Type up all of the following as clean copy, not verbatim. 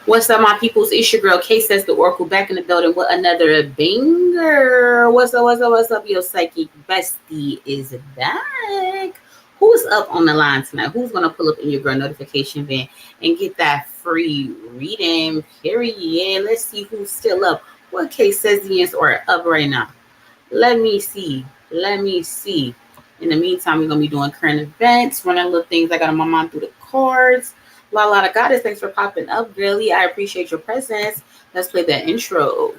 What's up, my peoples? It's your girl K says the Oracle back in the building with another banger. What's up, what's up, what's up? Your psychic bestie is back. Who's up on the line tonight? Who's gonna pull up in your girl notification van and get that free reading? Period. Let's see who's still up. What K says the answer or up right now? Let me see. Let me see. In the meantime, we're gonna be doing current events, running little things I got on my mind through the cards. La the goddess, thanks for popping up, girly. I appreciate your presence. Let's play that intro.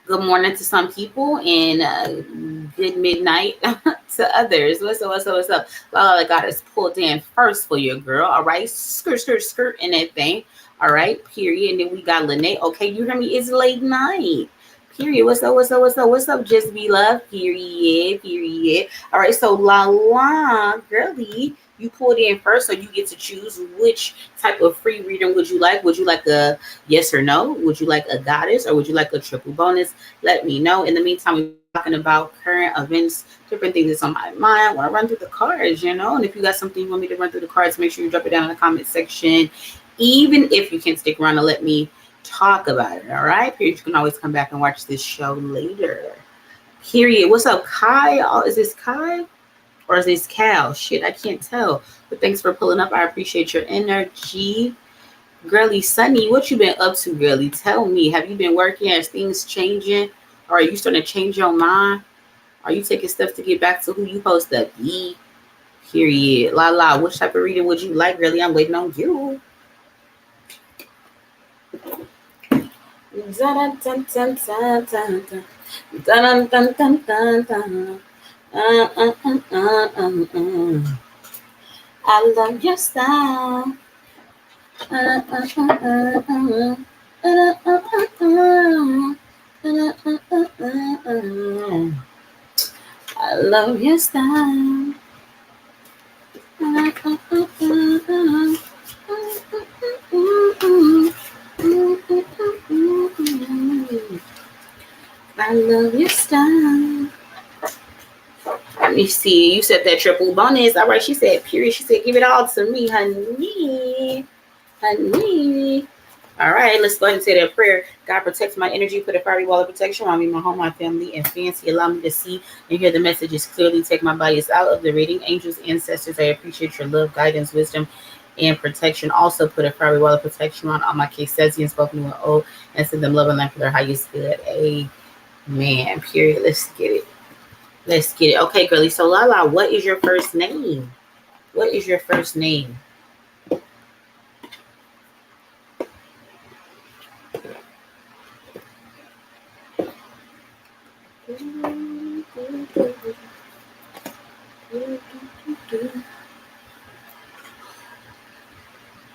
Good morning to some people and good midnight to others. What's up, what's up, what's up? La goddess pulled in first for your girl. All right. Skirt and that thing. All right. Period. And then we got Lene. Okay, you hear me? It's late night. Period. What's up, what's up, what's up, what's up? Just be love. Period. Period. All right. So girly, you pulled in first, so you get to choose which type of free reading would you like. Would you like a yes or no? Would you like a goddess or would you like a triple bonus? Let me know. In the meantime, we're talking about current events, different things that's on my mind. I want to run through the cards, and if you got something you want me to run through the cards, make sure you drop it down in the comment section. Even if you can't stick around to let me talk about it, all right? Period. You can always come back and watch this show later. Period. What's up, Kai? Oh, is this Kai? Or is this Cal? Shit, I can't tell. But thanks for pulling up. I appreciate your energy. Girly Sunny, what you been up to, girly? Tell me. Have you been working? Are things changing? Or are you starting to change your mind? Are you taking steps to get back to who you supposed to be? Period. La. Which type of reading would you like, girly? I'm waiting on you. Dun, dun, dun, dun, dun, dun. Dun, dun, dun, dun, dun. I love your style. I love your style. I love your style. Let me see. You said that triple bonus. All right. She said, period. She said, give it all to me, honey. Honey. All right. Let's go ahead and say that prayer. God, protect my energy. Put a fiery wall of protection around me, my home, my family, and fancy. Allow me to see and hear the messages clearly. Take my bias out of the reading. Angels, ancestors, I appreciate your love, guidance, wisdom, and protection. Also put a fiery wall of protection on all my K-Sesians, spoken with O, and send them love and life for their highest good. Amen. Period. Let's get it. Let's get it. Okay, girly. So, Lala, what is your first name? What is your first name?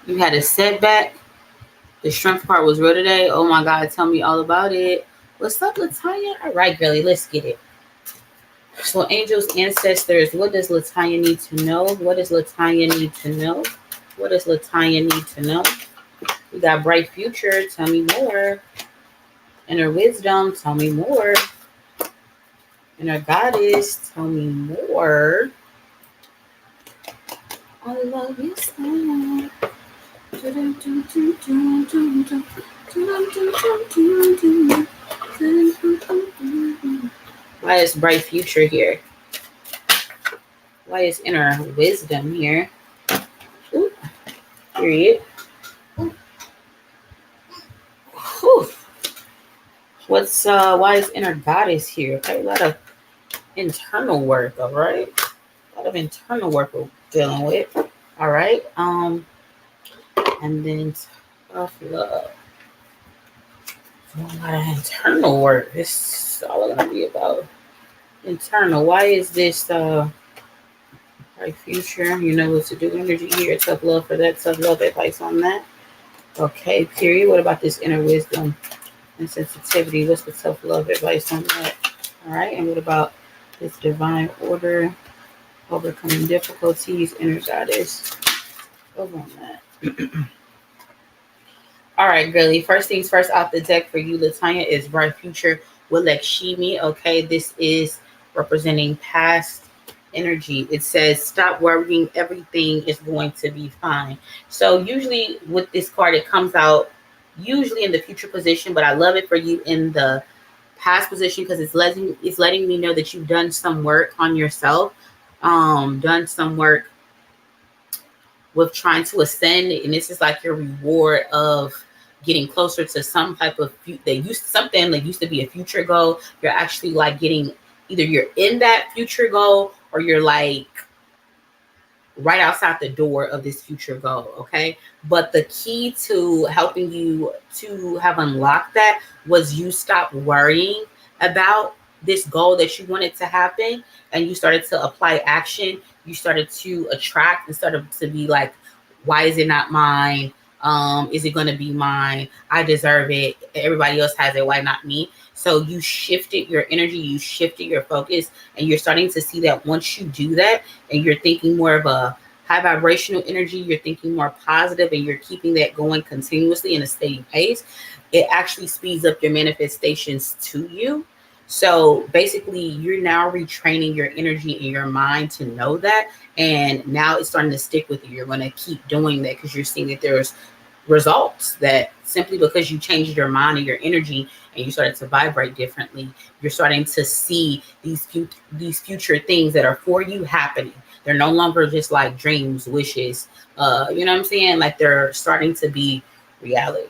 You had a setback. The strength part was real today. Oh my God, tell me all about it. What's up, Latonya? All right, girly, let's get it. So, angels, ancestors, what does Latonya need to know? What does Latonya need to know? What does Latonya need to know? We got bright future. Tell me more. Inner wisdom. Tell me more. Inner goddess. Tell me more. I love you so. Why is bright future here? Why is inner wisdom here? Ooh, period. Ooh. Why is inner goddess here? Okay, a lot of internal work, all right? A lot of internal work we're dealing with. All right. And then tough love. A lot of internal work. This is all gonna be about internal. Why is this bright future? You know what to do. Energy here. Tough love for that. Tough love advice on that. Okay, period. What about this inner wisdom and sensitivity? What's the self-love advice on that? All right, and what about this divine order, overcoming difficulties, inner goddess? Over on that. All right, girly. First things first, off the deck for you, Latonya, is bright future with Lakshmi. Okay, this is representing past energy. It says stop worrying, everything is going to be fine. So usually with this card, it comes out usually in the future position, but I love it for you in the past position because it's letting me know that you've done some work on yourself, done some work with trying to ascend, and this is like your reward of getting closer to some type of something that used to be a future goal. You're actually like getting, either you're in that future goal or you're like right outside the door of this future goal. Okay, but the key to helping you to have unlocked that was you stopped worrying about this goal that you wanted to happen, and you started to apply action. You started to attract and started to be like, why is it not mine? Is it going to be mine? I deserve it. Everybody else has it, why not me? So you shifted your energy, you shifted your focus, and you're starting to see that once you do that and you're thinking more of a high vibrational energy, you're thinking more positive, and you're keeping that going continuously in a steady pace, it actually speeds up your manifestations to you. So basically, you're now retraining your energy and your mind to know that. And now it's starting to stick with you. You're going to keep doing that because you're seeing that there's results, that simply because you changed your mind and your energy and you started to vibrate differently, you're starting to see these future things that are for you happening. They're no longer just like dreams, wishes, you know what I'm saying? Like they're starting to be reality.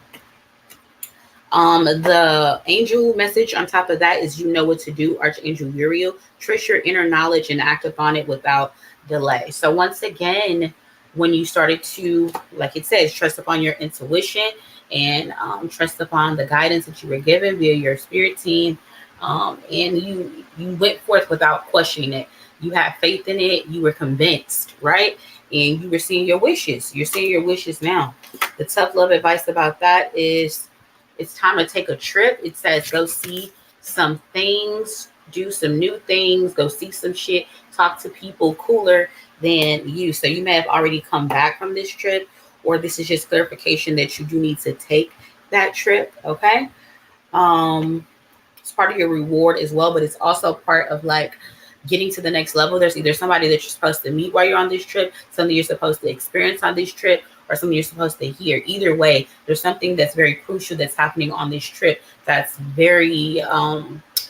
The angel message on top of that is, you know what to do, Archangel Uriel. Trust your inner knowledge and act upon it without delay. So once again, when you started to, like it says, trust upon your intuition and trust upon the guidance that you were given via your spirit team, and you went forth without questioning it. You had faith in it. You were convinced, right? And you were seeing your wishes. You're seeing your wishes now. The tough love advice about that is, it's time to take a trip. It says go see some things, do some new things, go see some shit, talk to people cooler than you. So you may have already come back from this trip, or this is just clarification that you do need to take that trip. Okay. It's part of your reward as well, but it's also part of like getting to the next level. There's either somebody that you're supposed to meet while you're on this trip, something you're supposed to experience on this trip, or something you're supposed to hear. Either way, there's something that's very crucial that's happening on this trip that's very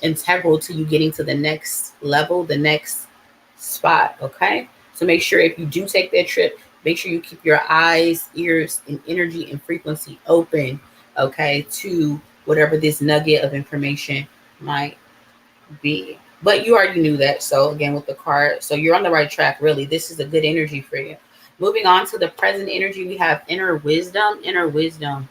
integral to you getting to the next level, the next spot. Okay. So make sure if you do take that trip, make sure you keep your eyes, ears, and energy and frequency open, okay, to whatever this nugget of information might be. But you already knew that. So again, with the card, so you're on the right track, really. This is a good energy for you. Moving on to the present energy, we have inner wisdom. Inner wisdom,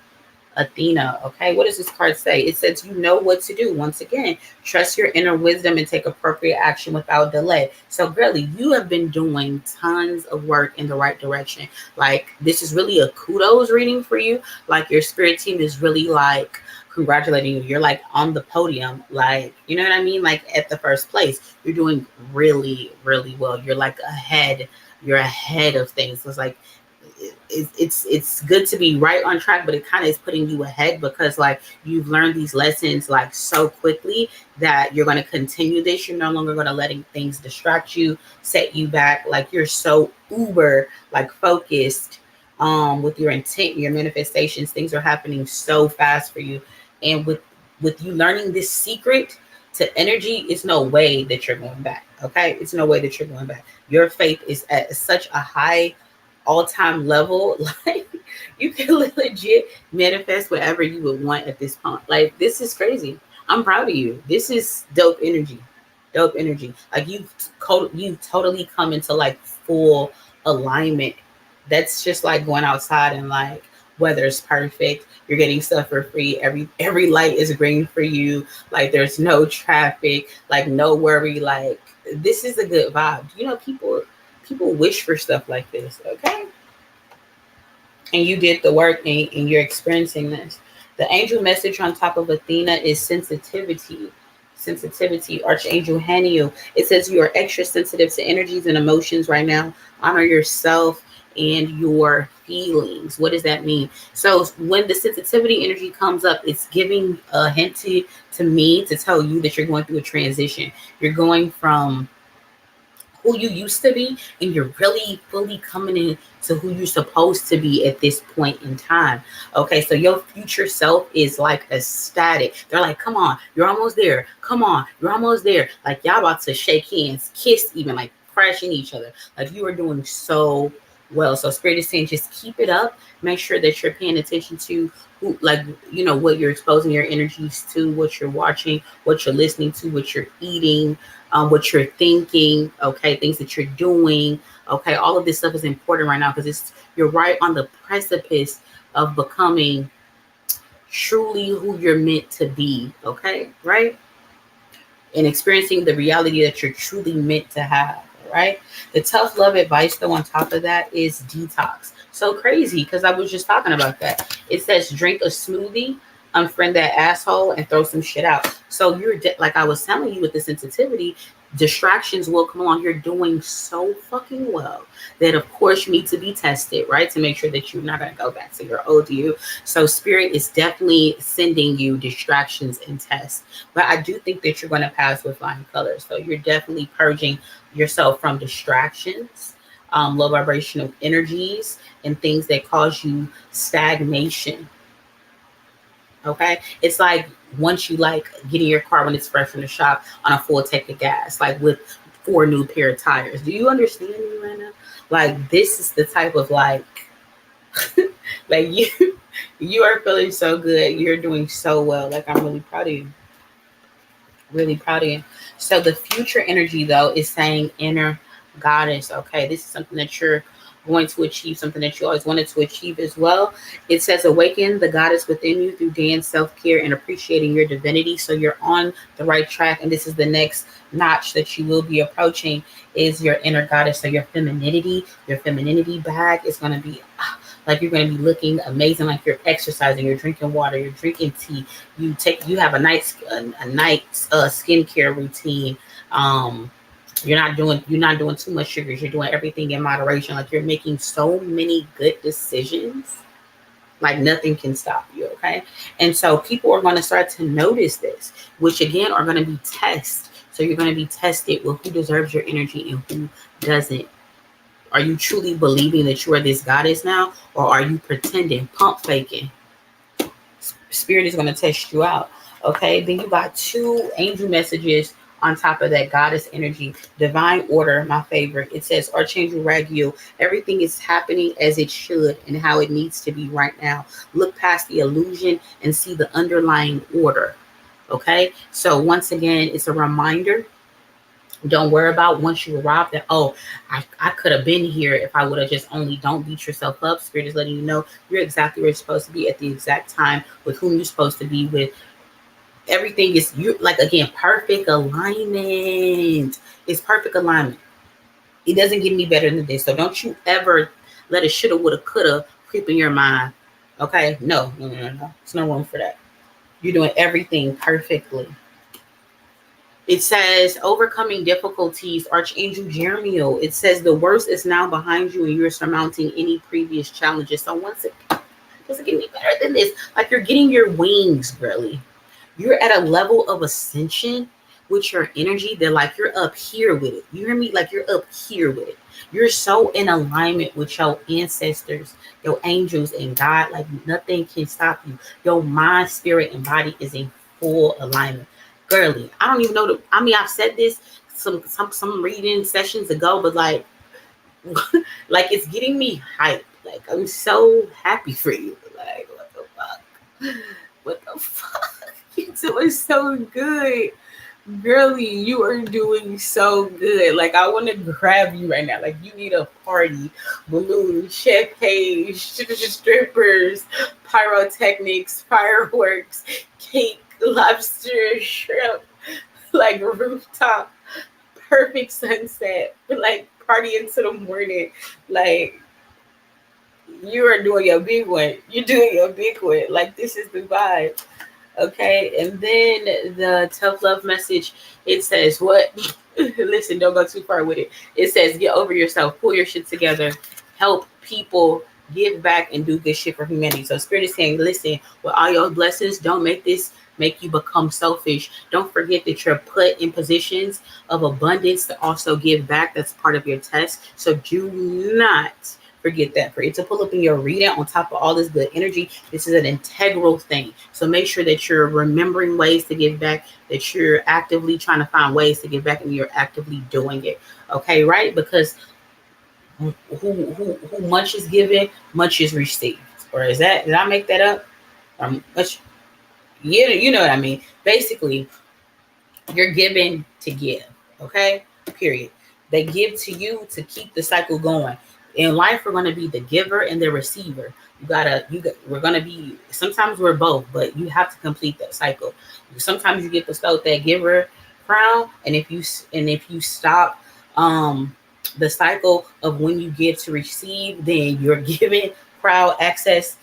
Athena. Okay, what does this card say? It says you know what to do. Once again, trust your inner wisdom and take appropriate action without delay. So really, you have been doing tons of work in the right direction. Like, this is really a kudos reading for you. Like, your spirit team is really like congratulating you. You're like on the podium, like, you know what I mean, like at the first place. You're doing really, really well. You're like ahead. You're ahead of things. It's like it's good to be right on track, but it kind of is putting you ahead because like you've learned these lessons like so quickly that you're going to continue this. You're no longer going to letting things distract you, set you back. Like, you're so uber like focused with your intent, your manifestations. Things are happening so fast for you, and with you learning this secret to energy, it's no way that you're going back. Okay, it's no way that you're going back. Your faith is at such a high all-time level. Like, you can legit manifest whatever you would want at this point. Like, this is crazy. I'm proud of you. This is dope energy. Dope energy. Like, you totally come into like full alignment. That's just like going outside and like weather's perfect. You're getting stuff for free. Every light is green for you. Like, there's no traffic, like no worry. Like, this is a good vibe. You know, people wish for stuff like this, okay? and you did the work, and you're experiencing this. The angel message on top of Athena is sensitivity. Sensitivity, Archangel Haniel. It says you are extra sensitive to energies and emotions right now. Honor yourself and your feelings. What does that mean? So when the sensitivity energy comes up, it's giving a hint to me to tell you that you're going through a transition. You're going from who you used to be, and you're really fully coming in to who you're supposed to be at this point in time. Okay, so your future self is like ecstatic. They're like, come on, you're almost there. Come on, you're almost there. Like y'all about to shake hands, kiss, even like crashing each other. Like you are doing so well. So Spirit is saying just keep it up. Make sure that you're paying attention to who, like, what you're exposing your energies to, what you're watching, what you're listening to, what you're eating, what you're thinking, okay, things that you're doing, okay, all of this stuff is important right now because you're right on the precipice of becoming truly who you're meant to be, okay, right? And experiencing the reality that you're truly meant to have, right? The tough love advice, though, on top of that is detox. So crazy because I was just talking about that. It says drink a smoothie, unfriend that asshole, and throw some shit out. So like I was telling you with the sensitivity, distractions will come along. You're doing so fucking well that, of course, you need to be tested, right? To make sure that you're not going to go back to your old you. So Spirit is definitely sending you distractions and tests. But I do think that you're going to pass with flying colors. So you're definitely purging yourself from distractions, low vibrational energies, and things that cause you stagnation. Okay, it's like once you like get in your car when it's fresh from the shop on a full tank of gas, like with 4 new pair of tires. Do you understand me right now? Like this is the type of like like you are feeling so good. You're doing so well. Like I'm really proud of you. Really proud of you. So the future energy though is saying inner goddess. Okay, this is something that you're going to achieve, something that you always wanted to achieve as well. It says awaken the goddess within you through dance, self-care, and appreciating your divinity. So you're on the right track, and this is the next notch that you will be approaching is your inner goddess. So your femininity bag is going to be like you're going to be looking amazing, like you're exercising, you're drinking water, you're drinking tea, you have a night skincare routine. You're not doing too much sugars. You're doing everything in moderation. Like you're making so many good decisions. Like nothing can stop you, okay? And so people are going to start to notice this, which again are going to be tests. So you're going to be tested with who deserves your energy and who doesn't. Are you truly believing that you are this goddess now, or are you pretending, pump faking? Spirit is going to test you out. Okay, then you got 2 angel messages on top of that goddess energy. Divine order, my favorite. It says Archangel Raguel, everything is happening as it should and how it needs to be right now. Look past the illusion and see the underlying order. Okay, so once again, it's a reminder. Don't worry about once you arrive that, oh, I could have been here if I would have just only. Don't beat yourself up. Spirit is letting you know you're exactly where you're supposed to be at the exact time with whom you're supposed to be with. Everything is, you like, again, perfect alignment. It's perfect alignment. It doesn't get any better than this. So don't you ever let a shoulda, woulda, coulda creep in your mind. Okay? No. There's no room for that. You're doing everything perfectly. It says overcoming difficulties, Archangel Jeremiel. It says the worst is now behind you and you're surmounting any previous challenges. So once it doesn't get any better than this. Like you're getting your wings, really. You're at a level of ascension with your energy that like you're up here with it. You hear me? Like you're up here with it. You're so in alignment with your ancestors, your angels, and God. Like nothing can stop you. Your mind, spirit, and body is in full alignment. Girly, I don't even know. I've said this some reading sessions ago, but like, like it's getting me hyped. Like I'm so happy for you. Like what the fuck? What the fuck? You're doing so good. Girly, you are doing so good. Like I want to grab you right now. Like you need a party, balloons, champagne, strippers, pyrotechnics, fireworks, cake, lobster, shrimp, like rooftop, perfect sunset, like party into the morning. Like You are doing your big one. You're doing your big one. Like, this is the vibe. Okay. And then the tough love message, it says what? Listen, don't go too far with it. It says get over yourself, pull your shit together, help people, give back, and do good shit for humanity. So Spirit is saying, listen, with all your blessings, don't make this make you become selfish. Don't forget that you're put in positions of abundance to also give back. That's part of your test. So do not forget that. For it to pull up in your reading on top of all this good energy, this is an integral thing. So make sure that you're remembering ways to give back, that you're actively trying to find ways to give back, and you're actively doing it. Okay, right? Because who much is given, much is received. Or is that, did I make that up? Much, yeah, you know what I mean. Basically, you're given to give. Okay, period. They give to you to keep the cycle going. In life, we're going to be the giver and the receiver. We're going to be, sometimes we're both, but you have to complete that cycle. Sometimes you get bestowed that giver crown, and if you stop the cycle of when you give to receive, then your giving crowd access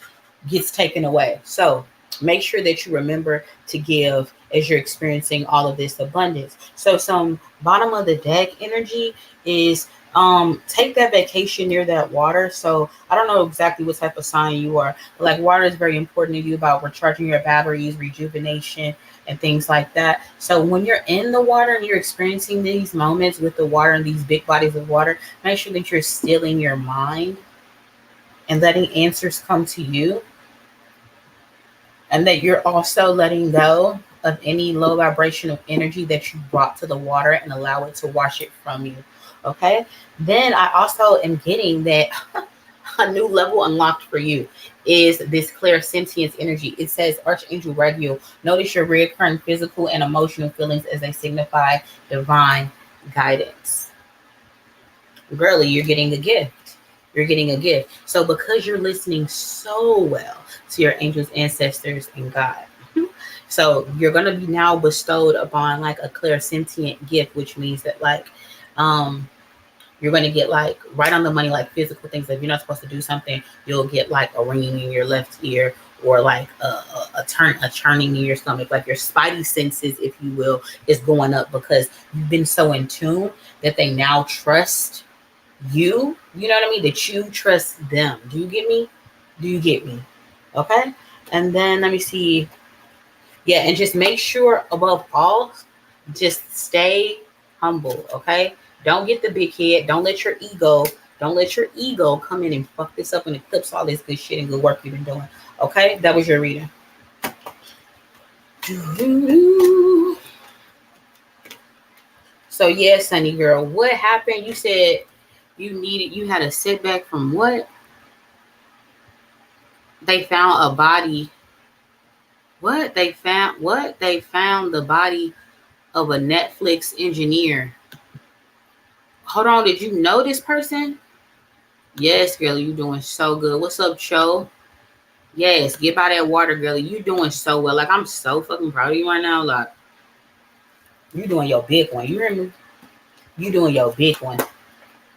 gets taken away. So make sure that you remember to give as you're experiencing all of this abundance. So some bottom of the deck energy is take that vacation near that water. So I don't know exactly what type of sign you are, but like water is very important to you about recharging your batteries, rejuvenation, and things like that. So when you're in the water and you're experiencing these moments with the water and these big bodies of water, make sure that you're stilling your mind and letting answers come to you, and that you're also letting go of any low vibrational energy that you brought to the water and allow it to wash it from you. Okay. Then I also am getting that a new level unlocked for you is this clairsentience energy. It says, Archangel Raguel, notice your recurring physical and emotional feelings as they signify divine guidance. Girly, you're getting a gift. You're getting a gift. So because you're listening so well to your angels, ancestors, and God, so you're gonna be now bestowed upon like a clairsentient gift, which means that like you're gonna get like right on the money, like physical things. Like, if you're not supposed to do something, you'll get like a ringing in your left ear, or like a churning in your stomach. Like your spidey senses, if you will, is going up because you've been so in tune that they now trust you. You know what I mean? That you trust them. Do you get me? Do you get me? Okay. And then let me see. Yeah, and just make sure above all, just stay humble. Okay. Don't get the big head. Don't let your ego come in and fuck this up and eclipse all this good shit and good work you've been doing. Okay. That was your reading. So yes, Sunny girl, what happened? You said you had a setback from what? They found a body. What? They found the body of a Netflix engineer. Hold on, did you know this person? Yes, girl, you doing so good. What's up, Cho? Yes, get by that water, girl. You doing so well. Like, I'm so fucking proud of you right now. Like, you doing your big one. You hear me? You doing your big one.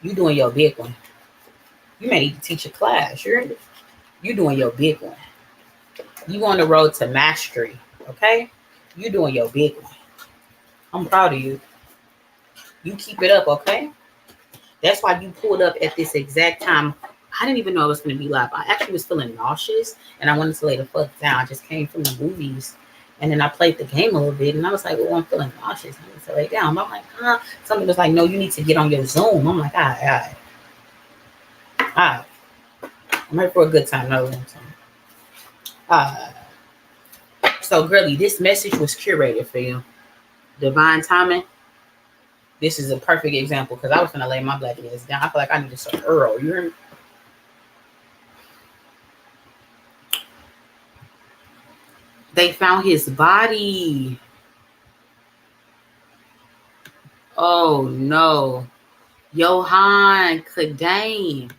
You doing your big one. You may need to teach a class. You hear me? You doing your big one. You on the road to mastery. Okay? You doing your big one. I'm proud of you. You keep it up, okay? That's why you pulled up at this exact time. I didn't even know I was going to be live. I actually was feeling nauseous and I wanted to lay the fuck down. I just came from the movies and then I played the game a little bit and I was like, oh, I'm feeling nauseous. I need to lay down. I'm like, huh? Somebody was like, no, you need to get on your Zoom. I'm like, all right. I'm here for a good time. No, so, girly, this message was curated for you. Divine timing. This is a perfect example because I was going to lay my black ass down. I feel like I need to some Earl. You hear me? They found his body. Oh no. Johan Kadane.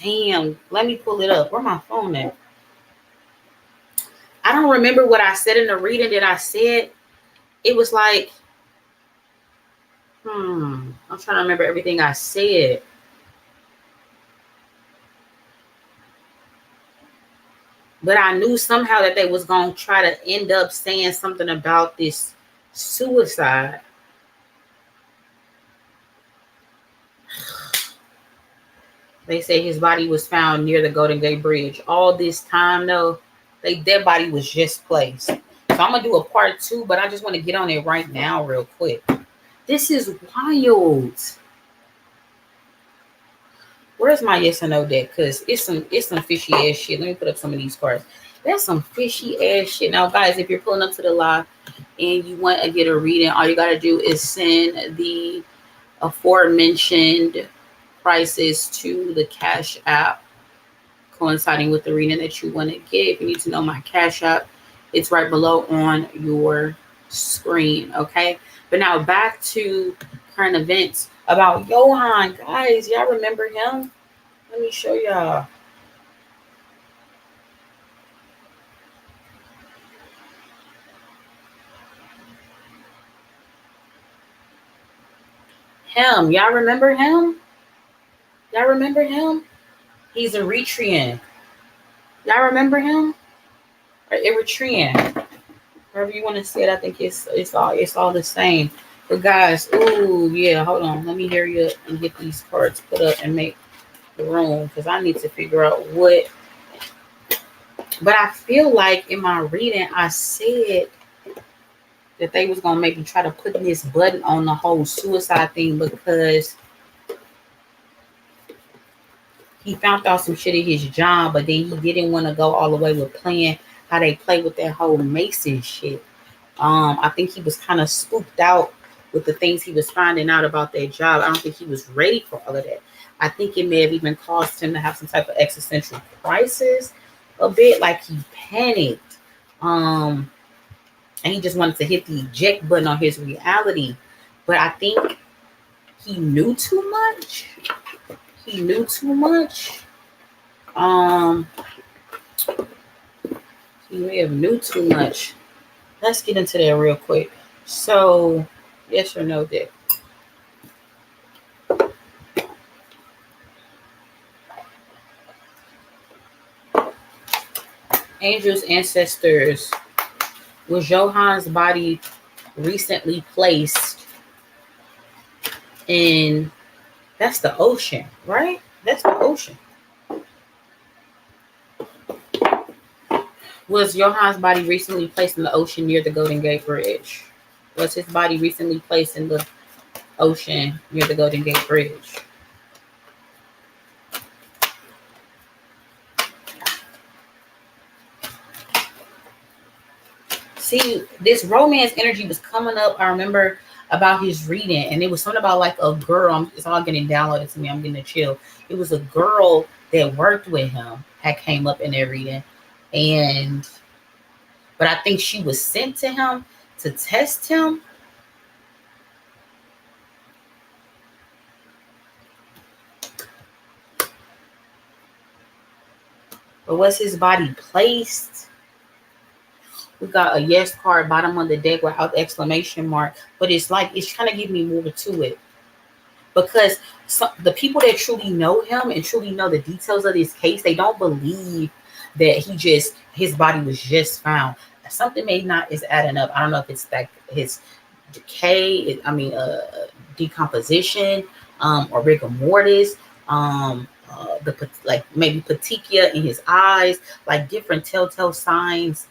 Damn. Let me pull it up. Where my phone at? I don't remember what I said in the reading that I said. It was like, I'm trying to remember everything I said. But I knew somehow that they was going to try to end up saying something about this suicide. They say his body was found near the Golden Gate Bridge. All this time, though, their body was just placed. So I'm going to do a part 2, but I just want to get on it right now real quick. This is wild. Where's my yes or no deck? Because it's some fishy ass shit. Let me put up some of these cards. That's some fishy ass shit. Now, guys, if you're pulling up to the live and you want to get a reading, all you got to do is send the aforementioned prices to the Cash App coinciding with the reading that you want to get. If you need to know my Cash App, it's right below on your screen, okay? But now back to current events about Johan. Guys, y'all remember him? Let me show y'all. Him. Y'all remember him? Y'all remember him? He's Eritrean. Y'all remember him? Or Eritrean. However you want to say it, I think it's all the same. But guys, ooh, yeah, hold on. Let me hurry up and get these cards put up and make the room, because I need to figure out what. But I feel like in my reading, I said that they was gonna maybe try to put this button on the whole suicide thing, because he found out some shit at his job, but then he didn't want to go all the way with playing how they play with that whole Mason shit. I think he was kind of spooked out with the things he was finding out about their job. I don't think he was ready for all of that. I think it may have even caused him to have some type of existential crisis a bit, like he panicked. And he just wanted to hit the eject button on his reality. But I think he knew too much. He knew too much. He may have knew too much. Let's get into that real quick. So, yes or no, Dick? Angels, ancestors. Was Johan's body recently placed in, that's the ocean, right? That's the ocean. Was Johan's body recently placed in the ocean near the Golden Gate Bridge? Was his body recently placed in the ocean near the Golden Gate Bridge? See, this romance energy was coming up. I remember about his reading, and it was something about like a girl. It's all getting downloaded to me. I'm getting a chill. It was a girl that worked with him that came up in their reading, but I think she was sent to him to test him. But was his body placed? We got a yes card bottom of the deck without the exclamation mark. But it's like, it's trying to give me more to it. Because the people that truly know him and truly know the details of this case, they don't believe that his body was just found. Something may not is adding up. I don't know if it's like his decay, decomposition, or rigor mortis, like maybe petechia in his eyes, like different telltale signs.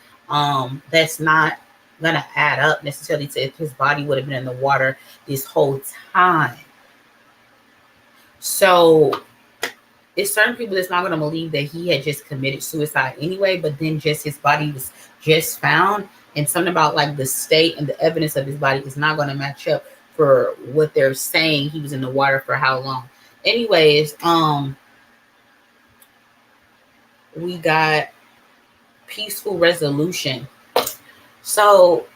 That's not gonna add up necessarily to if his body would have been in the water this whole time. So it's certain people that's not gonna believe that he had just committed suicide anyway, but then just his body was just found, and something about like the state and the evidence of his body is not gonna match up for what they're saying he was in the water for how long. Anyways, we got peaceful resolution. So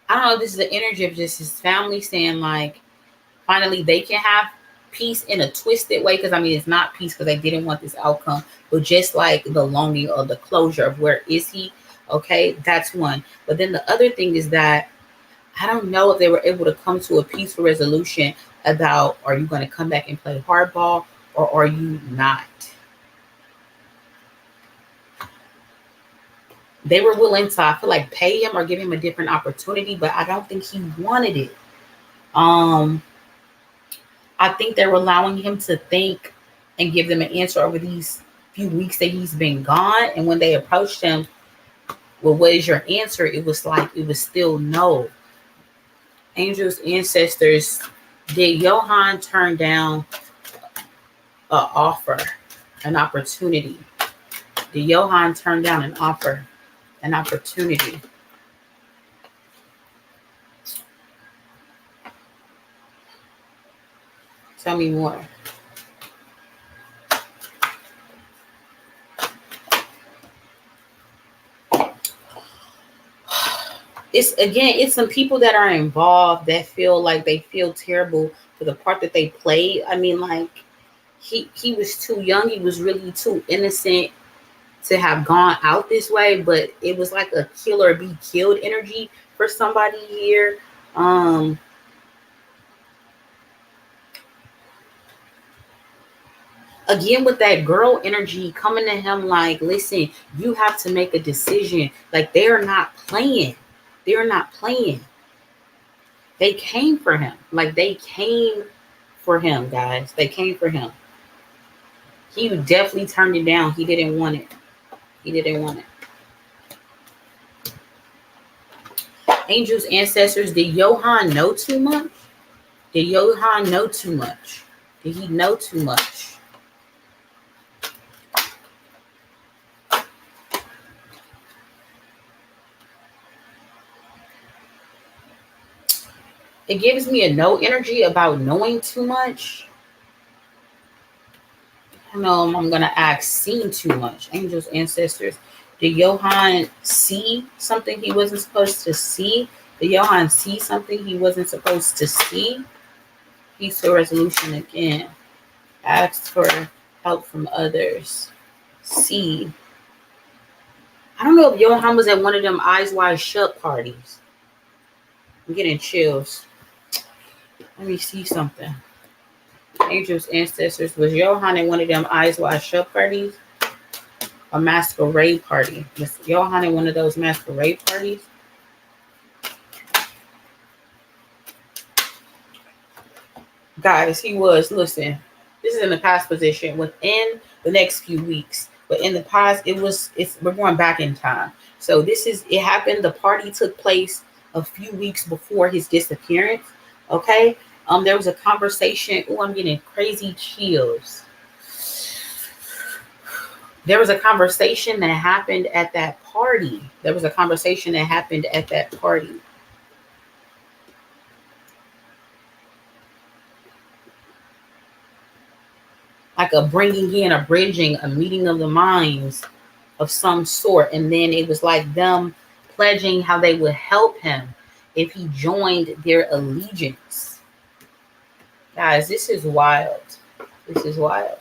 I don't know, this is the energy of just his family saying like finally they can have peace in a twisted way, because I mean it's not peace because they didn't want this outcome, but just like the longing or the closure of where is he. Okay, that's one. But then the other thing is that I don't know if they were able to come to a peaceful resolution about, are you going to come back and play hardball or are you not? They were willing to, I feel like, pay him or give him a different opportunity, but I don't think he wanted it. I think they were allowing him to think and give them an answer over these few weeks that he's been gone. And when they approached him, well, what is your answer? It was like, it was still no. Angels, ancestors, did Johan turn down an offer, an opportunity? Did Johan turn down an offer, an opportunity? Tell me more. It's some people that are involved that feel like they feel terrible for the part that they played. I mean, like, he was too young. He was really too innocent to have gone out this way, but it was like a kill or be killed energy for somebody here. Again, with that girl energy coming to him, like, listen, you have to make a decision. Like, they're not playing. They're not playing. They came for him. Like, they came for him, guys. They came for him. He definitely turned it down. He didn't want it. He didn't want it. Angels, ancestors, did Johan know too much? Did Johan know too much? Did he know too much? It gives me a no energy about knowing too much. I know I'm going to ask seen too much. Angels, ancestors, did Johan see something he wasn't supposed to see? Did Johan see something he wasn't supposed to see? Peaceful resolution again. Asked for help from others. See. I don't know if Johan was at one of them eyes wide shut parties. I'm getting chills. Let me see something. Angels, ancestors, was Johan at one of them eyes wide shut parties? A masquerade party. Was Johan at one of those masquerade parties? Guys, he was. Listen, this is in the past position within the next few weeks. But in the past, we're going back in time. So it happened. The party took place a few weeks before his disappearance. Okay. There was a conversation. Oh, I'm getting crazy chills. There was a conversation that happened at that party. Like a bringing in, a bridging, a meeting of the minds of some sort. And then it was like them pledging how they would help him if he joined their allegiance. Guys, this is wild. This is wild.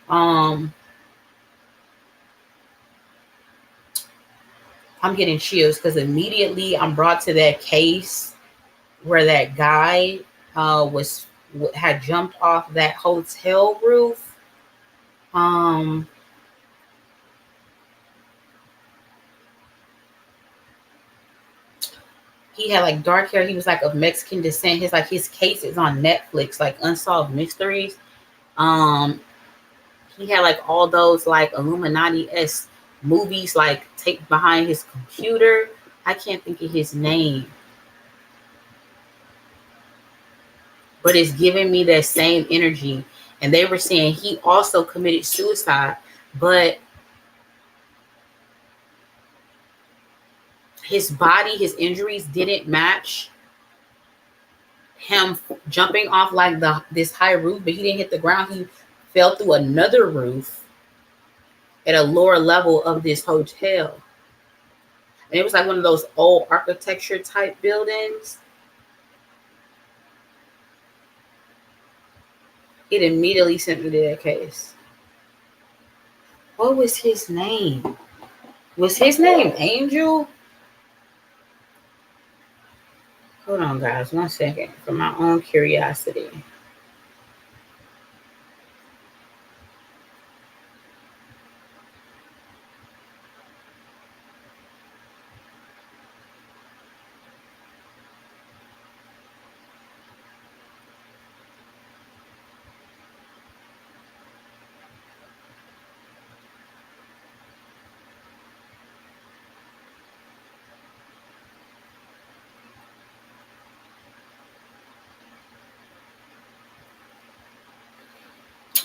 I'm getting chills because immediately I'm brought to that case where that guy had jumped off that hotel roof. He had like dark hair. He was like of Mexican descent. His case is on Netflix, like Unsolved Mysteries. He had like all those like Illuminati-esque movies like taped behind his computer. I can't think of his name. But it's giving me that same energy. And they were saying he also committed suicide, but his body, his injuries didn't match him jumping off like this high roof, but he didn't hit the ground. He fell through another roof at a lower level of this hotel. And it was like one of those old architecture type buildings. It immediately sent me to that case. What was his name? Was his name Angel? on, guys. 1 second. For my own curiosity.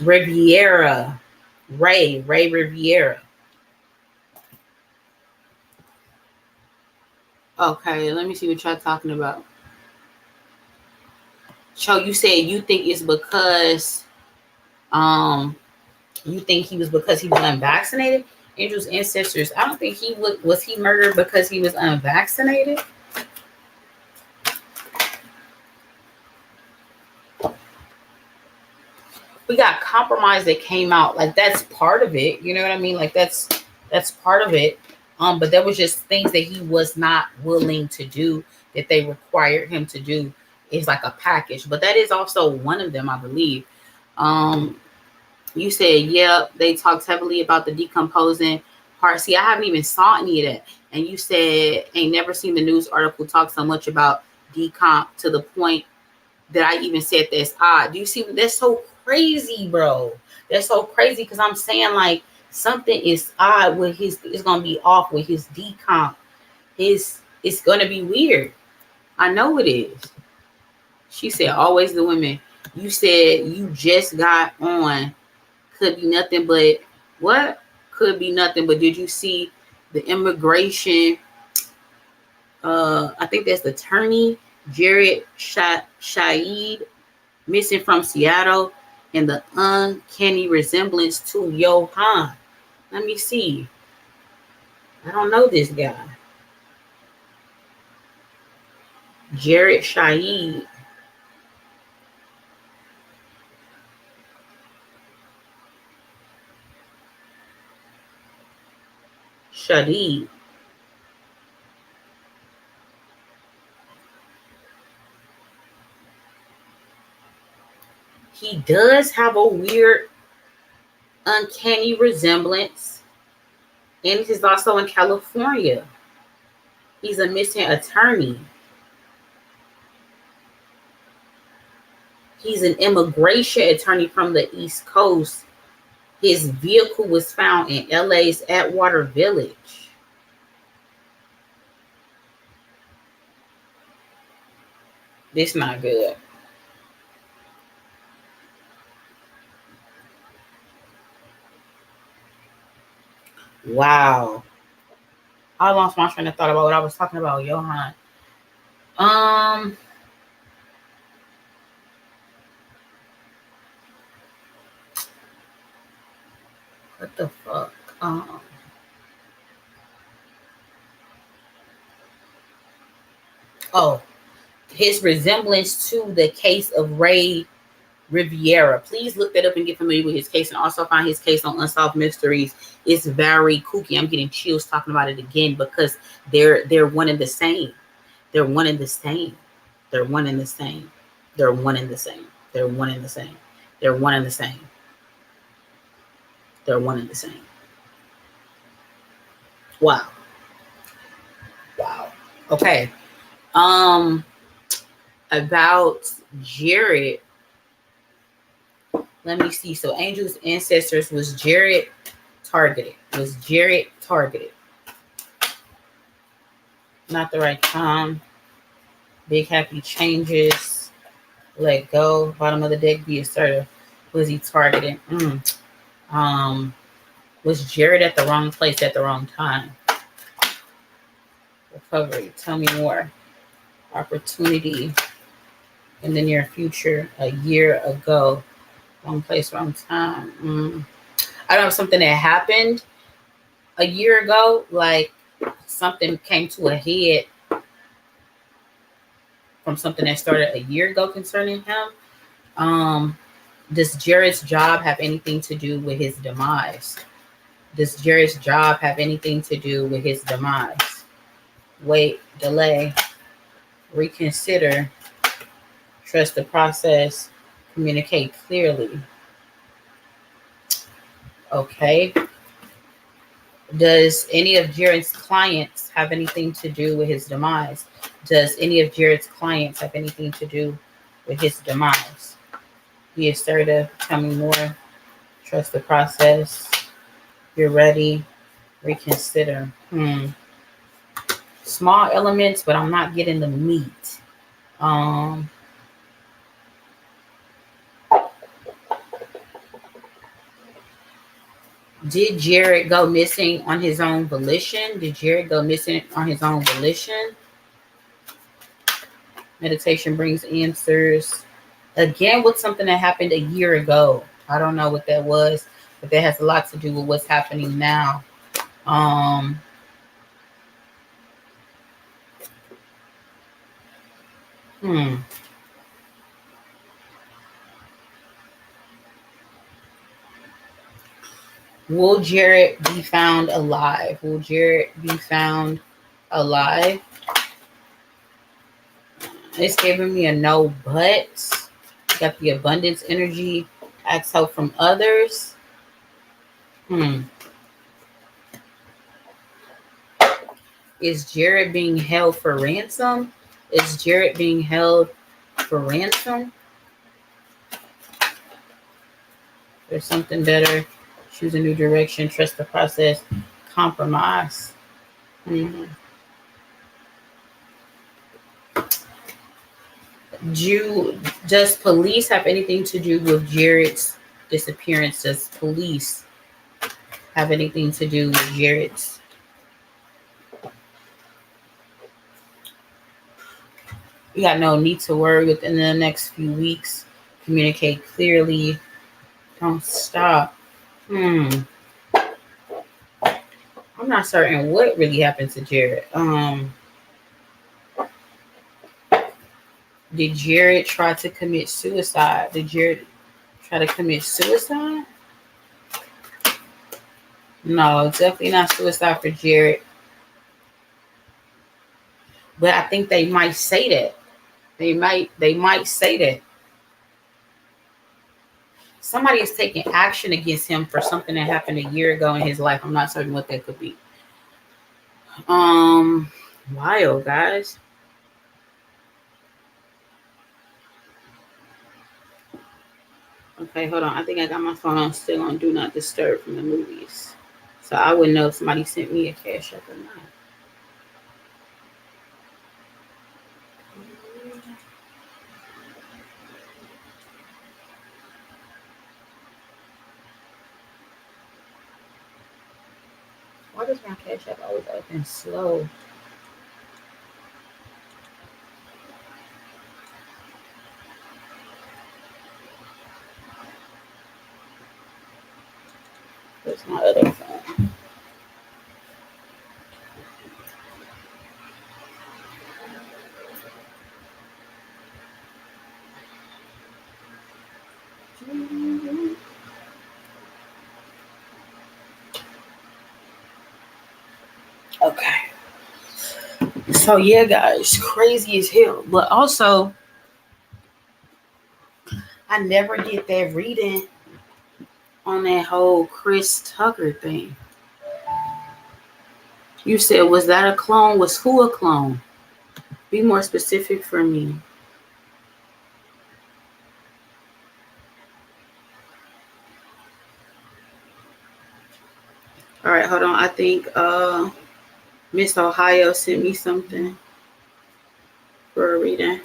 Riviera. Ray Riviera. Okay, let me see what y'all talking about. So you said you think it's because you think he was because he was unvaccinated? Angel's ancestors. I don't think he was he murdered because he was unvaccinated? We got compromise that came out. Like that's part of it. You know what I mean? Like that's part of it. But there was just things that he was not willing to do that they required him to do. Is like a package, but that is also one of them, I believe. You said, yeah, they talked heavily about the decomposing part. See, I haven't even saw any of that. And you said, ain't never seen the news article talk so much about decomp to the point that I even said that's odd. Do you see? That's so crazy, bro. That's so crazy because I'm saying like something is odd with his. It's gonna be off with his decomp. It's gonna be weird. I know it is. She said, always the women. You said you just got on. Could be nothing but what? Could be nothing but did you see the immigration? I think that's the attorney, Jared Shahid, missing from Seattle, and the uncanny resemblance to Johan. Let me see. I don't know this guy. Jared Shahid. Shahid. He does have a weird, uncanny resemblance. And he's also in California. He's a missing attorney. He's an immigration attorney from the East Coast. His vehicle was found in LA's Atwater Village. This not good. Wow. I lost my train of thought about what I was talking about, Johan. What the fuck? Oh, his resemblance to the case of Ray Riviera. Please look that up and get familiar with his case, and also find his case on Unsolved Mysteries. It's very kooky. I'm getting chills talking about it again because they're one and the same. They're one and the same. They're one and the same. They're one and the same. They're one and the same. They're one and the same. They're one and the same. Wow. Wow. Okay. About Jared. Let me see. So Angel's ancestors was Jared targeted. Not the right time. Big happy changes. Let go. Bottom of the deck. Be assertive. Was he targeted? Was Jared at the wrong place at the wrong time? Recovery. Tell me more. Opportunity in the near future. A year ago. Wrong place, wrong time. I don't know, something that happened a year ago, like something came to a head from something that started a year ago concerning him. Does Jared's job have anything to do with his demise? Does Jared's job have anything to do with his demise? Wait, delay. reconsider, trust the process, communicate clearly. Okay. Does any of Jared's clients have anything to do with his demise? Does any of Jared's clients have anything to do with his demise? Be assertive, tell me more, trust the process, you're ready, reconsider. Small elements, but I'm not getting the meat. Did Jared go missing on his own volition? Did Jared go missing on his own volition? Meditation brings answers. Again, with something that happened a year ago. I don't know what that was, but that has a lot to do with what's happening now. Will Jared be found alive? Will Jared be found alive? It's giving me a no, but got the abundance energy. Ask help from others. Is Jared being held for ransom? Is Jared being held for ransom? There's something better. Choose a new direction. Trust the process. Compromise. Does police have anything to do with Jared's disappearance? Does police have anything to do with Jared's? You got no need to worry within the next few weeks. Communicate clearly. Don't stop. I'm not certain what really happened to Jared. Did Jared try to commit suicide? Did Jared try to commit suicide? No, definitely not suicide for Jared. But I think they might say that. They might say that. Somebody is taking action against him for something that happened a year ago in his life. I'm not certain what that could be. Wild, guys. Okay, hold on. I think I got my phone on still on Do Not Disturb from the movies. So I wouldn't know if somebody sent me a cash app or not. Why does my cash app always open slow? Where's my other phone? Okay. So yeah, guys, crazy as hell. But also, I never did that reading on that whole Chris Tucker thing. You said, was that a clone? Was who a clone? Be more specific for me. All right, hold on. I think Miss Ohio sent me something for a reading.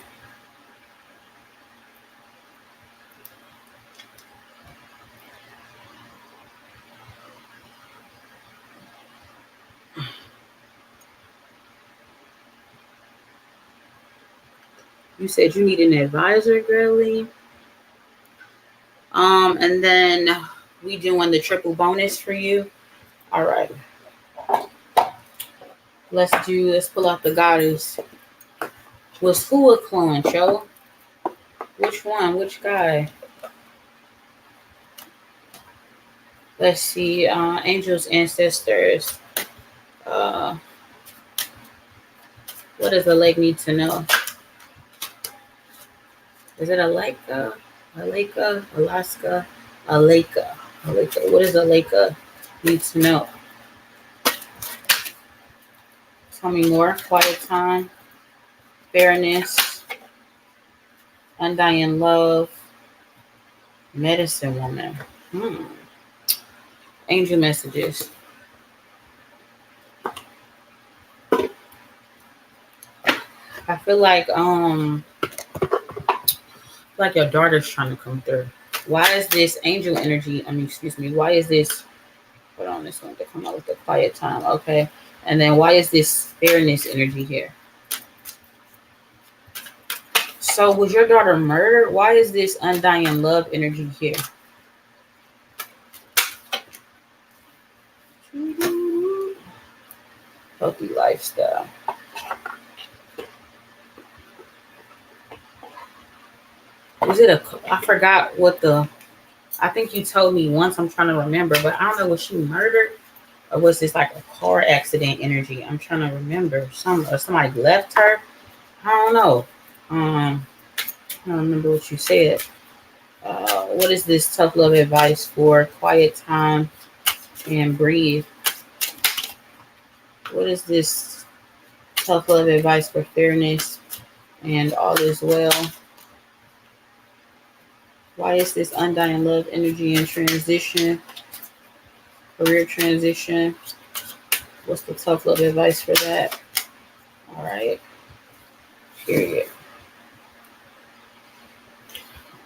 You said you need an advisor, girlie. And then we doing the triple bonus for you. All right. Let's pull out the goddess. Was who a clone, Joe? Which one? Which guy? Let's see. Angels, ancestors. What does the lake need to know? Is it Alaska? Alaska, Alaska, Alaska, Alaska. What is Alaska? Need to know. Tell me more. Quiet time, fairness, undying love, medicine woman. Angel messages. I feel like your daughter's trying to come through. Why is this angel energy? I mean, excuse me. Why is this? Hold on, this one to come out with the quiet time. Okay, and then why is this fairness energy here? So was your daughter murdered? Why is this undying love energy here? Healthy lifestyle. Was it a? I forgot what the. I think you told me once. I'm trying to remember, but I don't know. Was she murdered or was this like a car accident energy? I'm trying to remember. Somebody left her. I don't know. I don't remember what you said. What is this tough love advice for quiet time and breathe? What is this tough love advice for fairness and all is well? Why is this undying love energy in transition, career transition? What's the tough love advice for that? All right. Period.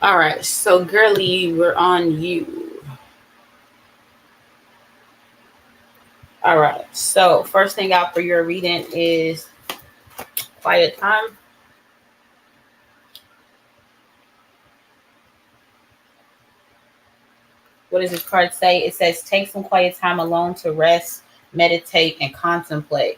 All right. So, girly, we're on you. All right. So, first thing out for your reading is quiet time. What does this card say? It says, take some quiet time alone to rest, meditate, and contemplate.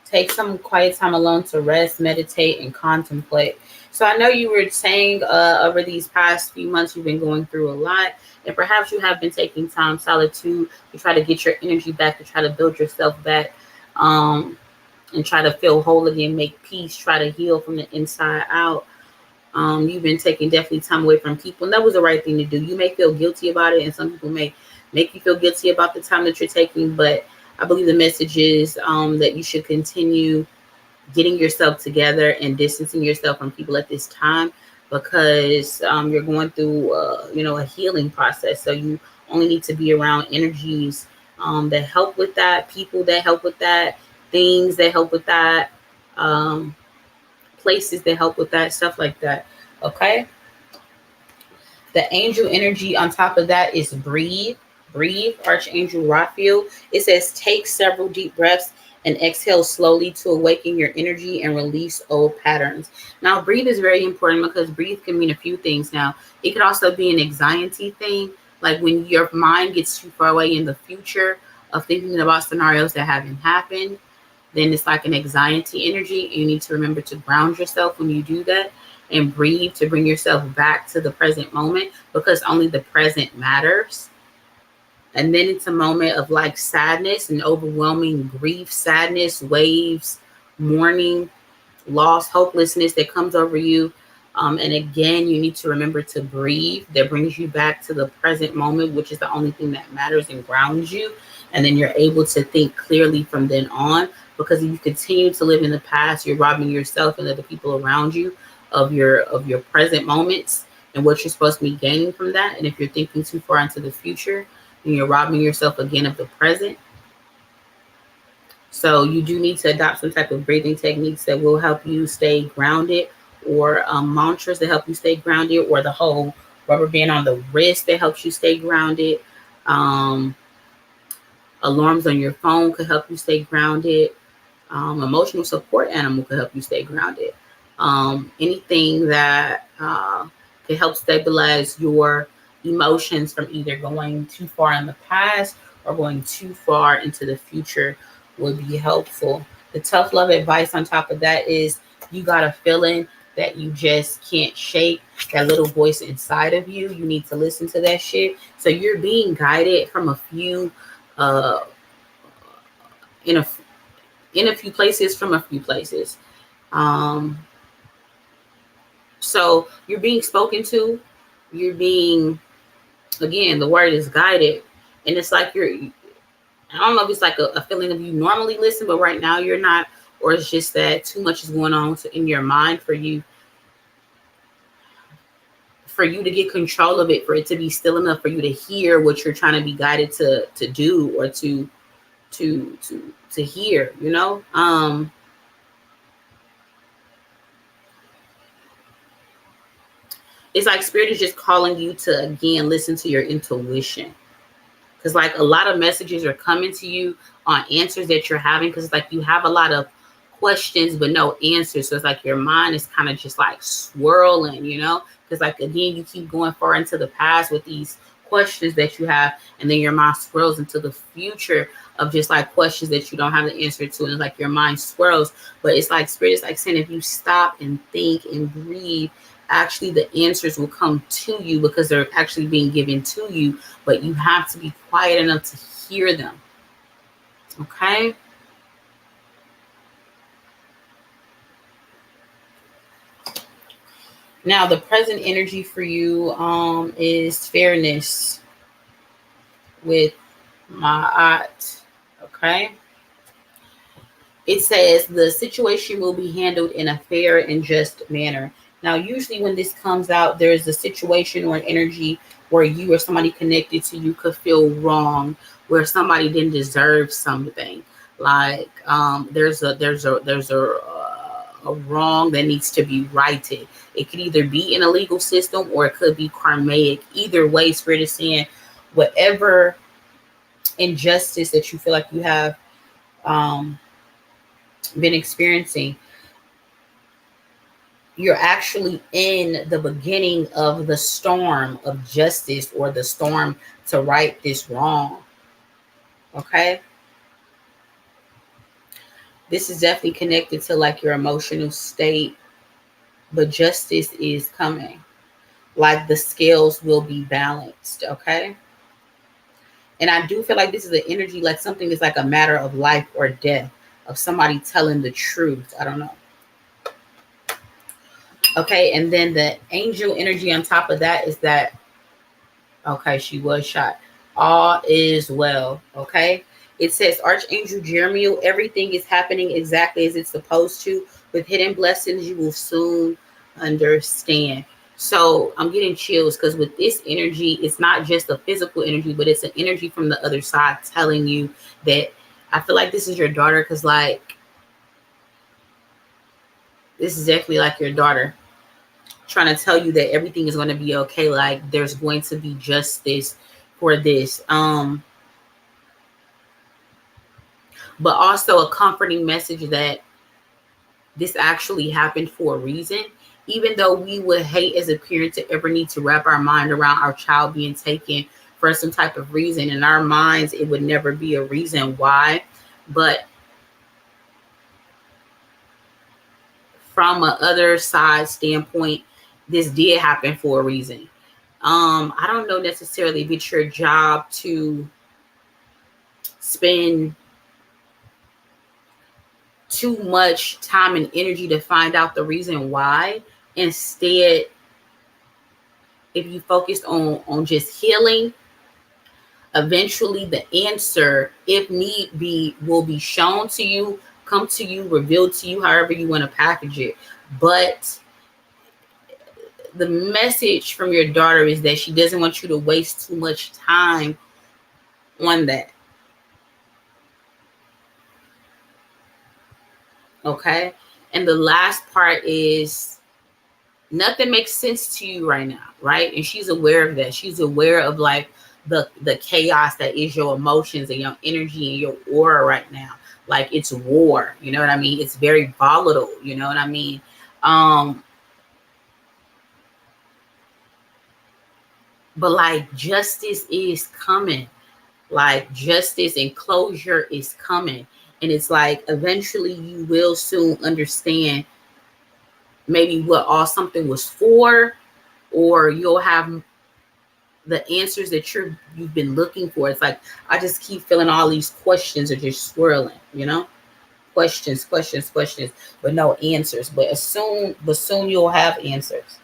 Take some quiet time alone to rest, meditate, and contemplate. So I know you were saying over these past few months you've been going through a lot, and perhaps you have been taking time solitude to try to get your energy back, to try to build yourself back, and try to feel whole again, make peace, try to heal from the inside out. You've been taking definitely time away from people, and that was the right thing to do. You may feel guilty about it, and some people may make you feel guilty about the time that you're taking, but I believe the message is that you should continue getting yourself together and distancing yourself from people at this time, because you're going through, a healing process. So you only need to be around energies that help with that, people that help with that, things that help with that, places that help with that, stuff like that. Okay. The angel energy on top of that is breathe. Breathe, Archangel Raphael. It says take several deep breaths and exhale slowly to awaken your energy and release old patterns. Now, breathe is very important because breathe can mean a few things. Now, it could also be an anxiety thing, like when your mind gets too far away in the future of thinking about scenarios that haven't happened, then it's like an anxiety energy. You need to remember to ground yourself when you do that and breathe to bring yourself back to the present moment, because only the present matters. And then it's a moment of like sadness and overwhelming grief, sadness, waves, mourning, loss, hopelessness that comes over you. And again, you need to remember to breathe. That brings you back to the present moment, which is the only thing that matters and grounds you. And then you're able to think clearly from then on. Because if you continue to live in the past, you're robbing yourself and other people around you of your present moments and what you're supposed to be gaining from that. And if you're thinking too far into the future, then you're robbing yourself again of the present. So you do need to adopt some type of breathing techniques that will help you stay grounded, or mantras that help you stay grounded, or the whole rubber band on the wrist that helps you stay grounded. Alarms on your phone could help you stay grounded. Emotional support animal could help you stay grounded. Anything that can help stabilize your emotions from either going too far in the past or going too far into the future would be helpful. The tough love advice on top of that is you got a feeling that you just can't shake, that little voice inside of you. You need to listen to that shit. So you're being guided from a few in a few places, from a few places. Um, So you're being spoken to, you're being, again, the word is guided, and it's like I don't know if it's like a feeling of you normally listen, but right now you're not, or it's just that too much is going on in your mind for you to get control of it, for it to be still enough for you to hear what you're trying to be guided to do, or to hear, you know. It's like spirit is just calling you to again listen to your intuition, because like a lot of messages are coming to you on answers that you're having, because it's like you have a lot of questions but no answers, so it's like your mind is kind of just like swirling, you know, because like again you keep going far into the past with these questions that you have, and then your mind swirls into the future of just like questions that you don't have the answer to, and it's like your mind swirls. But it's like spirit is like saying, if you stop and think and breathe, actually the answers will come to you, because they're actually being given to you, but you have to be quiet enough to hear them. Okay. Now the present energy for you is fairness with my aunt. Okay. It says the situation will be handled in a fair and just manner. Now, usually when this comes out, there's a situation or an energy where you or somebody connected to you could feel wrong, where somebody didn't deserve something. Like there's a wrong that needs to be righted. It could either be in a legal system or it could be karmic. Either way, spirit is saying whatever injustice that you feel like you have um, been experiencing, you're actually in the beginning of the storm of justice, or the storm to right this wrong. Okay. This is definitely connected to like your emotional state, but justice is coming. Like the scales will be balanced. Okay. And I do feel like this is an energy, like something is like a matter of life or death, of somebody telling the truth. I don't know. Okay. And then the angel energy on top of that is that, okay, she was shot. All is well. Okay. It says, Archangel Jeremiel, everything is happening exactly as it's supposed to. With hidden blessings, you will soon understand. So I'm getting chills, because with this energy, it's not just a physical energy, but it's an energy from the other side telling you that, I feel like this is your daughter, because like this is definitely like your daughter trying to tell you that everything is going to be okay. Like there's going to be justice for this. But also a comforting message that this actually happened for a reason. Even though we would hate as a parent to ever need to wrap our mind around our child being taken for some type of reason, in our minds, it would never be a reason why. But from a other side standpoint, this did happen for a reason. I don't know necessarily if it's your job to spend too much time and energy to find out the reason why. Instead, if you focused on just healing, eventually the answer, if need be, will be shown to you, come to you, revealed to you, however you want to package it. But the message from your daughter is that she doesn't want you to waste too much time on that. Okay. And the last part is, nothing makes sense to you right now, right? And she's aware of that. She's aware of like the chaos that is your emotions and your energy and your aura right now. Like it's war, you know what I mean? It's very volatile, you know what I mean? But like justice is coming. Like justice and closure is coming. And it's like eventually you will soon understand maybe what all something was for, or you'll have the answers that you've been looking for. It's like I just keep feeling all these questions are just swirling, you know. Questions, questions, questions, but no answers. But soon you'll have answers.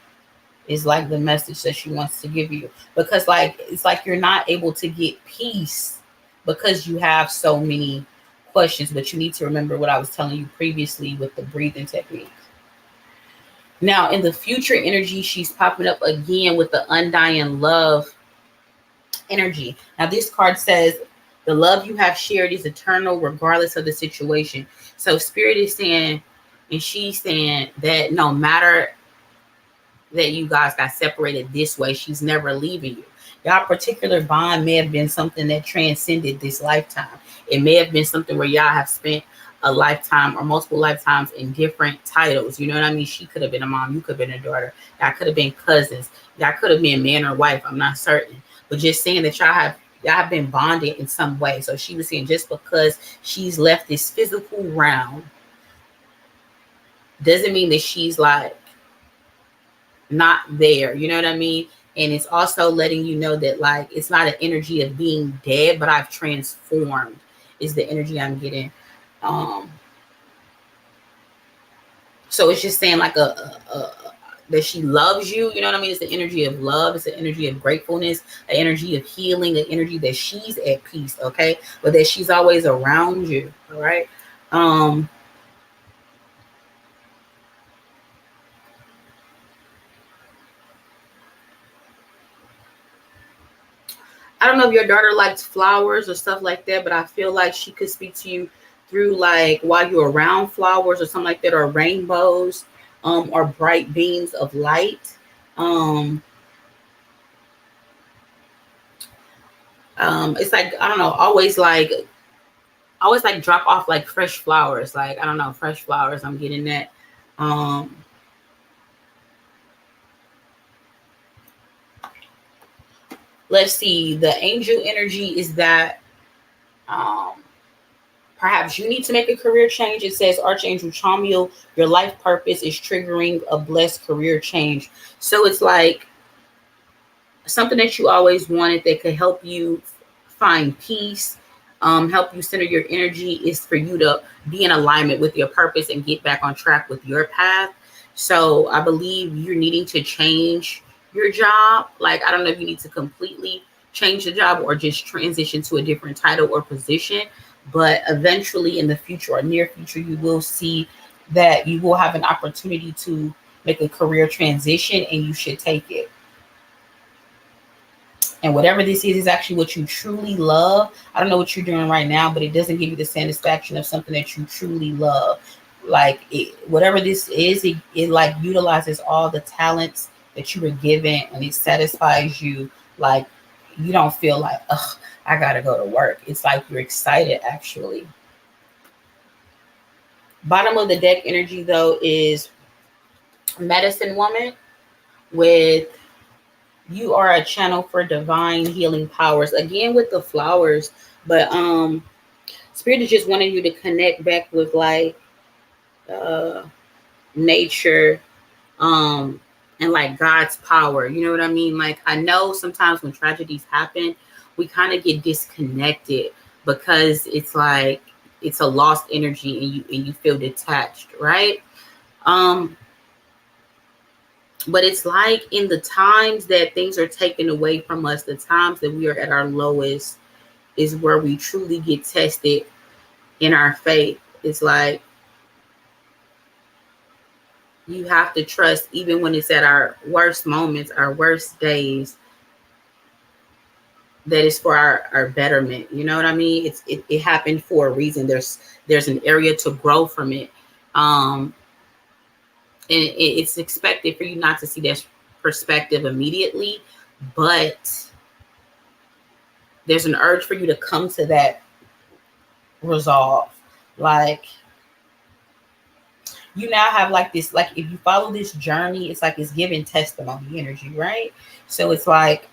Is like the message that she wants to give you, because like it's like you're not able to get peace because you have so many questions. But you need to remember what I was telling you previously with the breathing technique. Now in the future energy, she's popping up again with the undying love energy. Now this card says the love you have shared is eternal regardless of the situation. So spirit is saying, and she's saying that no matter that you guys got separated this way, she's never leaving you. Y'all particular bond may have been something that transcended this lifetime. It may have been something where y'all have spent a lifetime or multiple lifetimes in different titles. You know what I mean? She could have been a mom, you could have been a daughter, y'all could have been cousins, y'all could have been man or wife, I'm not certain. But just saying that y'all have been bonded in some way. So she was saying just because she's left this physical realm doesn't mean that she's like not there. You know what I mean? And it's also letting you know that like it's not an energy of being dead, but I've transformed is the energy I'm getting. Um so it's just saying like a that she loves you. You know what I mean? It's the energy of love. It's the energy of gratefulness, an energy of healing, an energy that she's at peace, okay? But that she's always around you, all right? Um, I don't know if your daughter likes flowers or stuff like that, but I feel like she could speak to you through like while you're around flowers or something like that, or rainbows, or bright beams of light. Um, it's like I don't know, always like drop off like fresh flowers, like I don't know, fresh flowers. I'm getting that. Um, let's see. The angel energy is that um perhaps you need to make a career change. It says Archangel Chamiel, your life purpose is triggering a blessed career change. So it's like something that you always wanted that could help you find peace, help you center your energy, is for you to be in alignment with your purpose and get back on track with your path. So I believe you're needing to change your job. Like, I don't know if you need to completely change the job or just transition to a different title or position, but eventually in the future or near future, you will see that you will have an opportunity to make a career transition and you should take it. And whatever this is actually what you truly love. I don't know what you're doing right now, but it doesn't give you the satisfaction of something that you truly love. Like it, whatever this is, it like utilizes all the talents that you were given, and it satisfies you. Like you don't feel like, ugh, I gotta go to work. It's like you're excited actually. Bottom of the deck energy though is medicine woman with you are a channel for divine healing powers, again with the flowers. But spirit is just wanting you to connect back with like uh nature, um and like God's power. You know what I mean? Like I know sometimes when tragedies happen, we kind of get disconnected because it's like it's a lost energy and you feel detached, right? um but it's like in the times that things are taken away from us, the times that we are at our lowest is where we truly get tested in our faith. It's like you have to trust, even when it's at our worst moments, our worst days, that is for our betterment. You know what I mean? It happened for a reason. There's an area to grow from it. Um, and it's expected for you not to see that perspective immediately, but there's an urge for you to come to that resolve. Like you now have like this, like if you follow this journey, it's like it's giving testimony energy, right? So it's like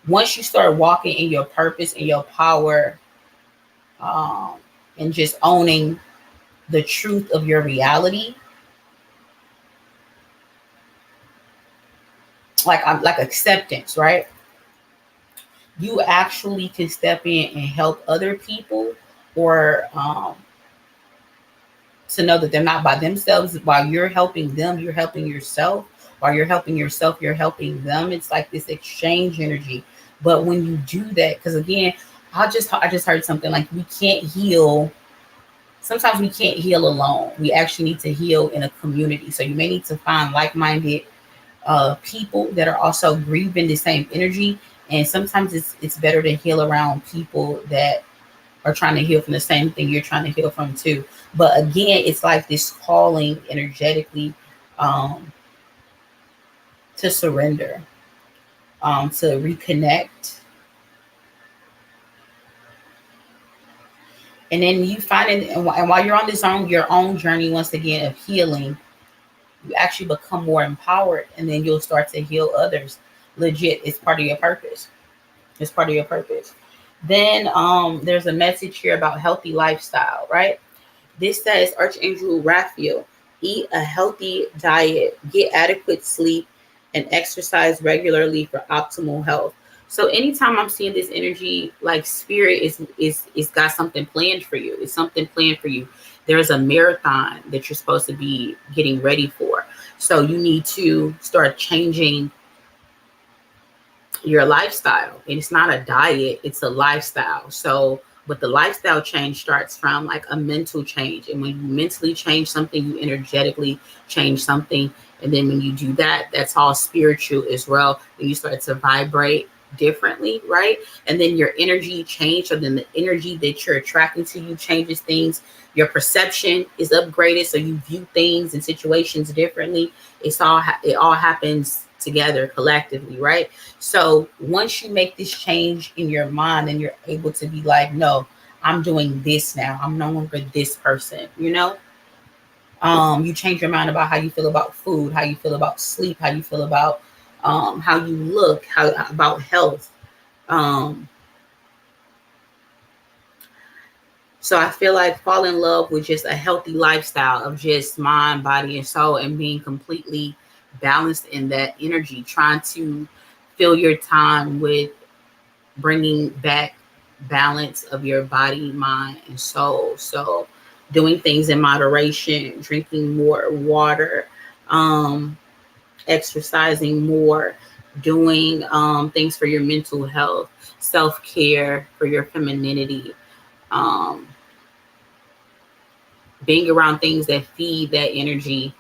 once you start walking in your purpose and your power, um, and just owning the truth of your reality, like I'm like acceptance, right? You actually can step in and help other people, or to know that they're not by themselves. While you're helping them, you're helping yourself. While you're helping yourself, you're helping them. It's like this exchange energy. But when you do that, because again, I just heard something like we can't heal. Sometimes we can't heal alone. We actually need to heal in a community. So you may need to find like-minded people that are also grieving the same energy. And sometimes it's better to heal around people that are trying to heal from the same thing you're trying to heal from too. But again, it's like this calling energetically, um, to surrender, to reconnect. And then you find it, and while you're on this on your own journey once again of healing, you actually become more empowered, and then you'll start to heal others. Legit, it's part of your purpose. It's part of your purpose. Then there's a message here about healthy lifestyle, right? This says Archangel Raphael, eat a healthy diet, get adequate sleep, and exercise regularly for optimal health. So anytime I'm seeing this energy, like spirit is got something planned for you. It's something planned for you. There's a marathon that you're supposed to be getting ready for. So you need to start changing your lifestyle. And it's not a diet, it's a lifestyle. So but the lifestyle change starts from like a mental change. And when you mentally change something, you energetically change something. And then when you do that, that's all spiritual as well. And you start to vibrate differently, right? And then your energy change. So then the energy that you're attracting to you changes things. Your perception is upgraded, so you view things and situations differently. It all happens together collectively, right? So once you make this change in your mind, and you're able to be like, no, I'm doing this now. I'm no longer this person, you know? You change your mind about how you feel about food, how you feel about sleep, how you feel about how you look, how about health. Um, so I feel like fall in love with just a healthy lifestyle of just mind, body, and soul, and being completely balanced in that energy, trying to fill your time with bringing back balance of your body, mind, and soul. So doing things in moderation, drinking more water, um, exercising more, doing things for your mental health, self-care for your femininity, um, being around things that feed that energy,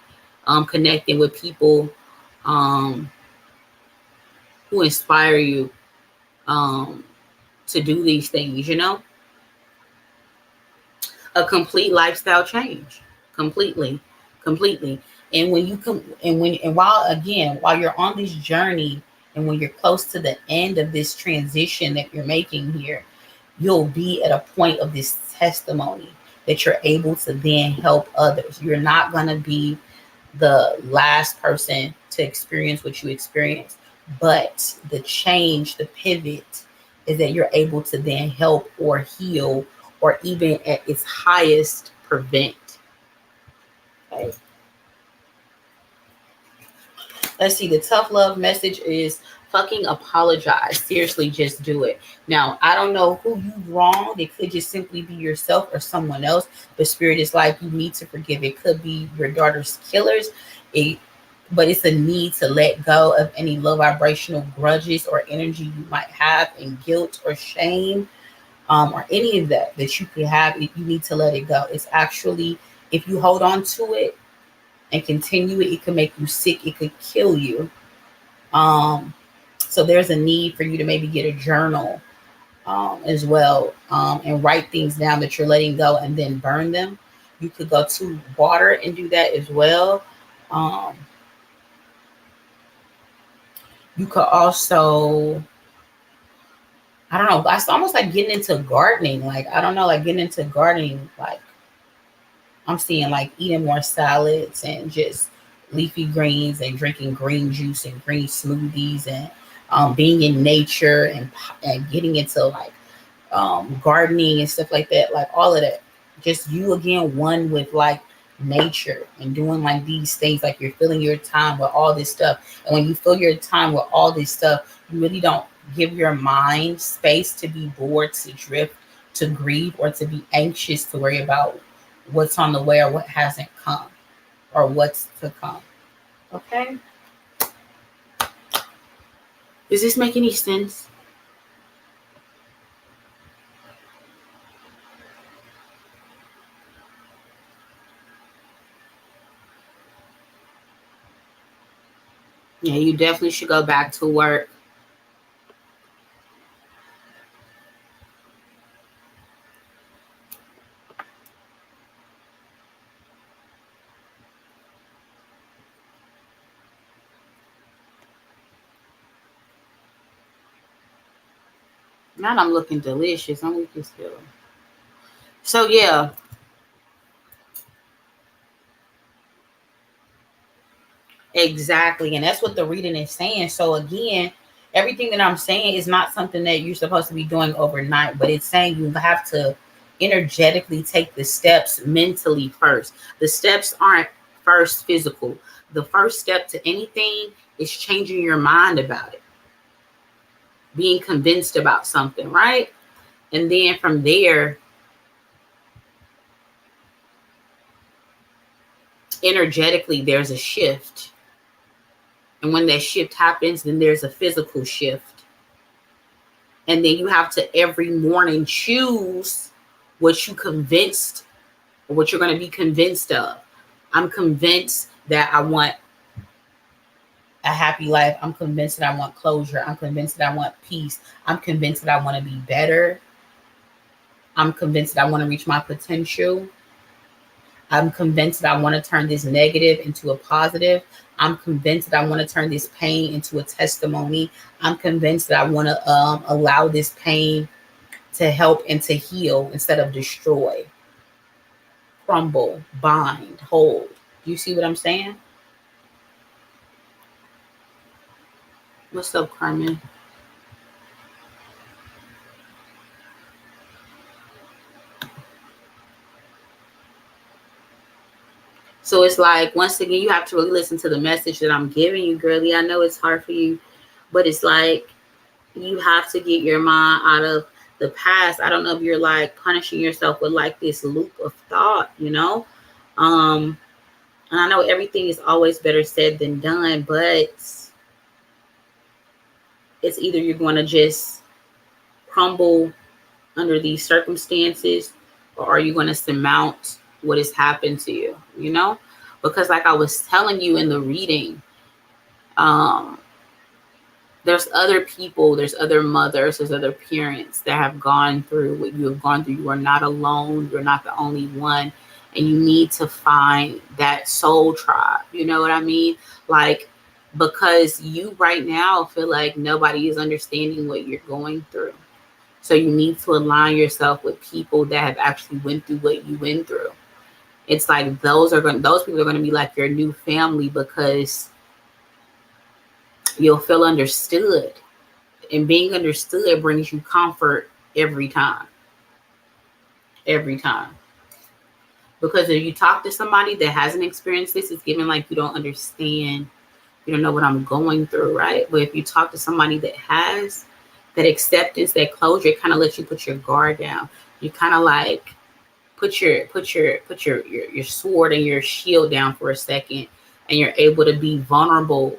connecting with people um, who inspire you um, to do these things, you know, a complete lifestyle change, completely, completely. And when you come, and while again, while you're on this journey, and when you're close to the end of this transition that you're making here, you'll be at a point of this testimony that you're able to then help others. You're not going to be the last person to experience what you experienced, but the change, the pivot is that you're able to then help or heal, or even at its highest prevent. Okay. Let's see. The tough love message is fucking apologize. Seriously, just do it. Now, I don't know who you wronged. It could just simply be yourself or someone else. But spirit is like, you need to forgive. It could be your daughter's killers. It, but it's a need to let go of any low vibrational grudges or energy you might have, and guilt or shame, or any of that you could have. You need to let it go. It's actually, if you hold on to it and continue it, it could make you sick. It could kill you. Um, so there's a need for you to maybe get a journal as well, and write things down that you're letting go, and then burn them. You could go to water and do that as well. Um, you could also, I don't know, it's almost like getting into gardening. Like, I don't know, like getting into gardening. Like, I'm seeing like eating more salads and just leafy greens, and drinking green juice and green smoothies, and being in nature, and getting into like gardening and stuff like that. Like all of that. Just you again, one with like nature, and doing like these things. Like you're filling your time with all this stuff. And when you fill your time with all this stuff, you really don't give your mind space to be bored, to drift, to grieve, or to be anxious, to worry about what's on the way or what hasn't come or what's to come. Okay? Does this make any sense? Yeah, you definitely should go back to work. Now I'm looking delicious. I'm looking still. So yeah, exactly. And that's what the reading is saying. So again, everything that I'm saying is not something that you're supposed to be doing overnight, but it's saying you have to energetically take the steps mentally first. The steps aren't first physical. The first step to anything is changing your mind about it, being convinced about something, right? And then from there, energetically, there's a shift. And when that shift happens, then there's a physical shift. And then you have to every morning choose what you convinced or what you're going to be convinced of. I'm convinced that I want a happy life. I'm convinced that I want closure. I'm convinced that I want peace. I'm convinced that I want to be better. I'm convinced that I want to reach my potential. I'm convinced that I want to turn this negative into a positive. I'm convinced that I want to turn this pain into a testimony. I'm convinced that I want to allow this pain to help and to heal instead of destroy, crumble, bind, hold. You see what I'm saying? What's up, Carmen? So it's like, once again, you have to really listen to the message that I'm giving you, girlie. I know it's hard for you, but it's like you have to get your mind out of the past. I don't know if you're like punishing yourself with like this loop of thought, you know? Um, and I know everything is always better said than done, but it's either you're going to just crumble under these circumstances, or are you going to surmount what has happened to you, you know? Because like I was telling you in the reading, um, there's other people, there's other mothers, there's other parents that have gone through what you have gone through. You are not alone. You're not the only one. And you need to find that soul tribe. You know what I mean? Like, because you right now feel like nobody is understanding what you're going through. So you need to align yourself with people that have actually went through what you went through. It's like those people are going to be like your new family, because you'll feel understood. And being understood brings you comfort every time. Every time. Because if you talk to somebody that hasn't experienced this, it's given like you don't understand, you don't know what I'm going through, right? But if you talk to somebody that has, that acceptance, that closure, it kind of lets you put your guard down. You kind of like put your sword and your shield down for a second, and you're able to be vulnerable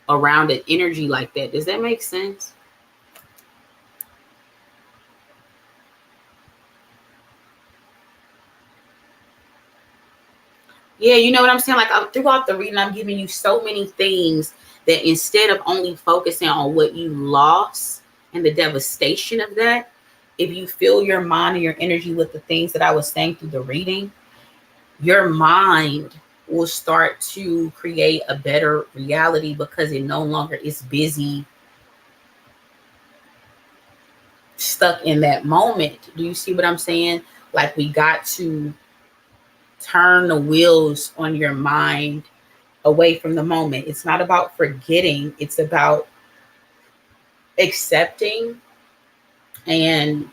around an energy like that. Does that make sense? Yeah, you know what I'm saying? Like, throughout the reading, I'm giving you so many things that instead of only focusing on what you lost and the devastation of that, if you fill your mind and your energy with the things that I was saying through the reading, your mind will start to create a better reality, because it no longer is busy stuck in that moment. Do you see what I'm saying? Like, we got to turn the wheels on your mind away from the moment. It's not about forgetting, it's about accepting and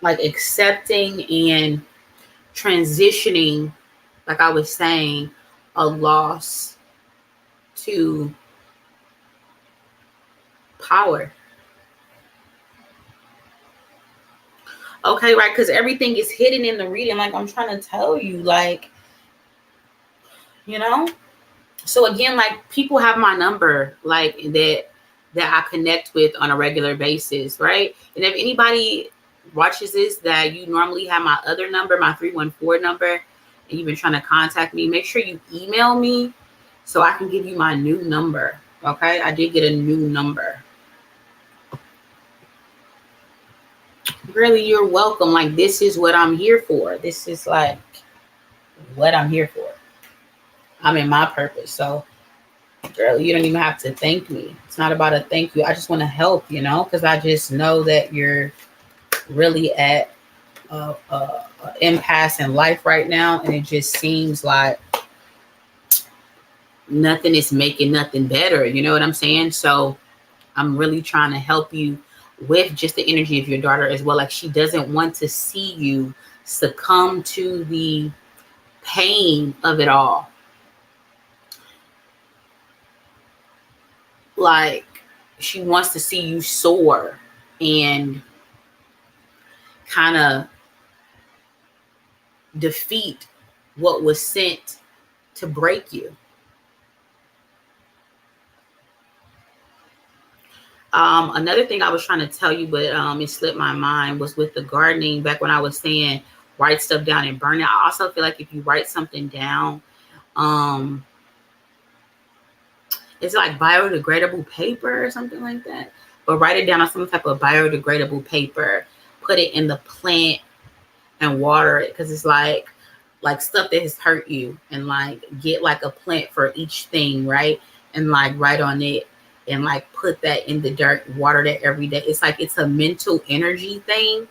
like accepting and transitioning, like I was saying, a loss to power. Okay, right? Because everything is hidden in the reading. Like I'm trying to tell you, like, you know. So again, like people have my number, like that I connect with on a regular basis, right? And if anybody watches this that you normally have my other number, my 314 number, and you've been trying to contact me, make sure you email me so I can give you my new number. Okay, I did get a new number. Really, you're welcome. Like this is what I'm here for. This is like what I'm here for. I'm in my purpose. So girl, you don't even have to thank me. It's not about a thank you. I just want to help, because I just know that you're really at a impasse in life right now, and it just seems like nothing is making nothing better. You know what I'm saying? So I'm really trying to help you with just the energy of your daughter as well. Like she doesn't want to see you succumb to the pain of it all. Like she wants to see you soar and kind of defeat what was sent to break you. Another thing I was trying to tell you, but it slipped my mind, was with the gardening. Back when I was saying write stuff down and burn it, I also feel like if you write something down, it's like biodegradable paper or something like that. But write it down on some type of biodegradable paper, put it in the plant and water it, because it's like stuff that has hurt you, and like get like a plant for each thing, right? And like write on it and like put that in the dirt, water that every day. It's like it's a mental energy thing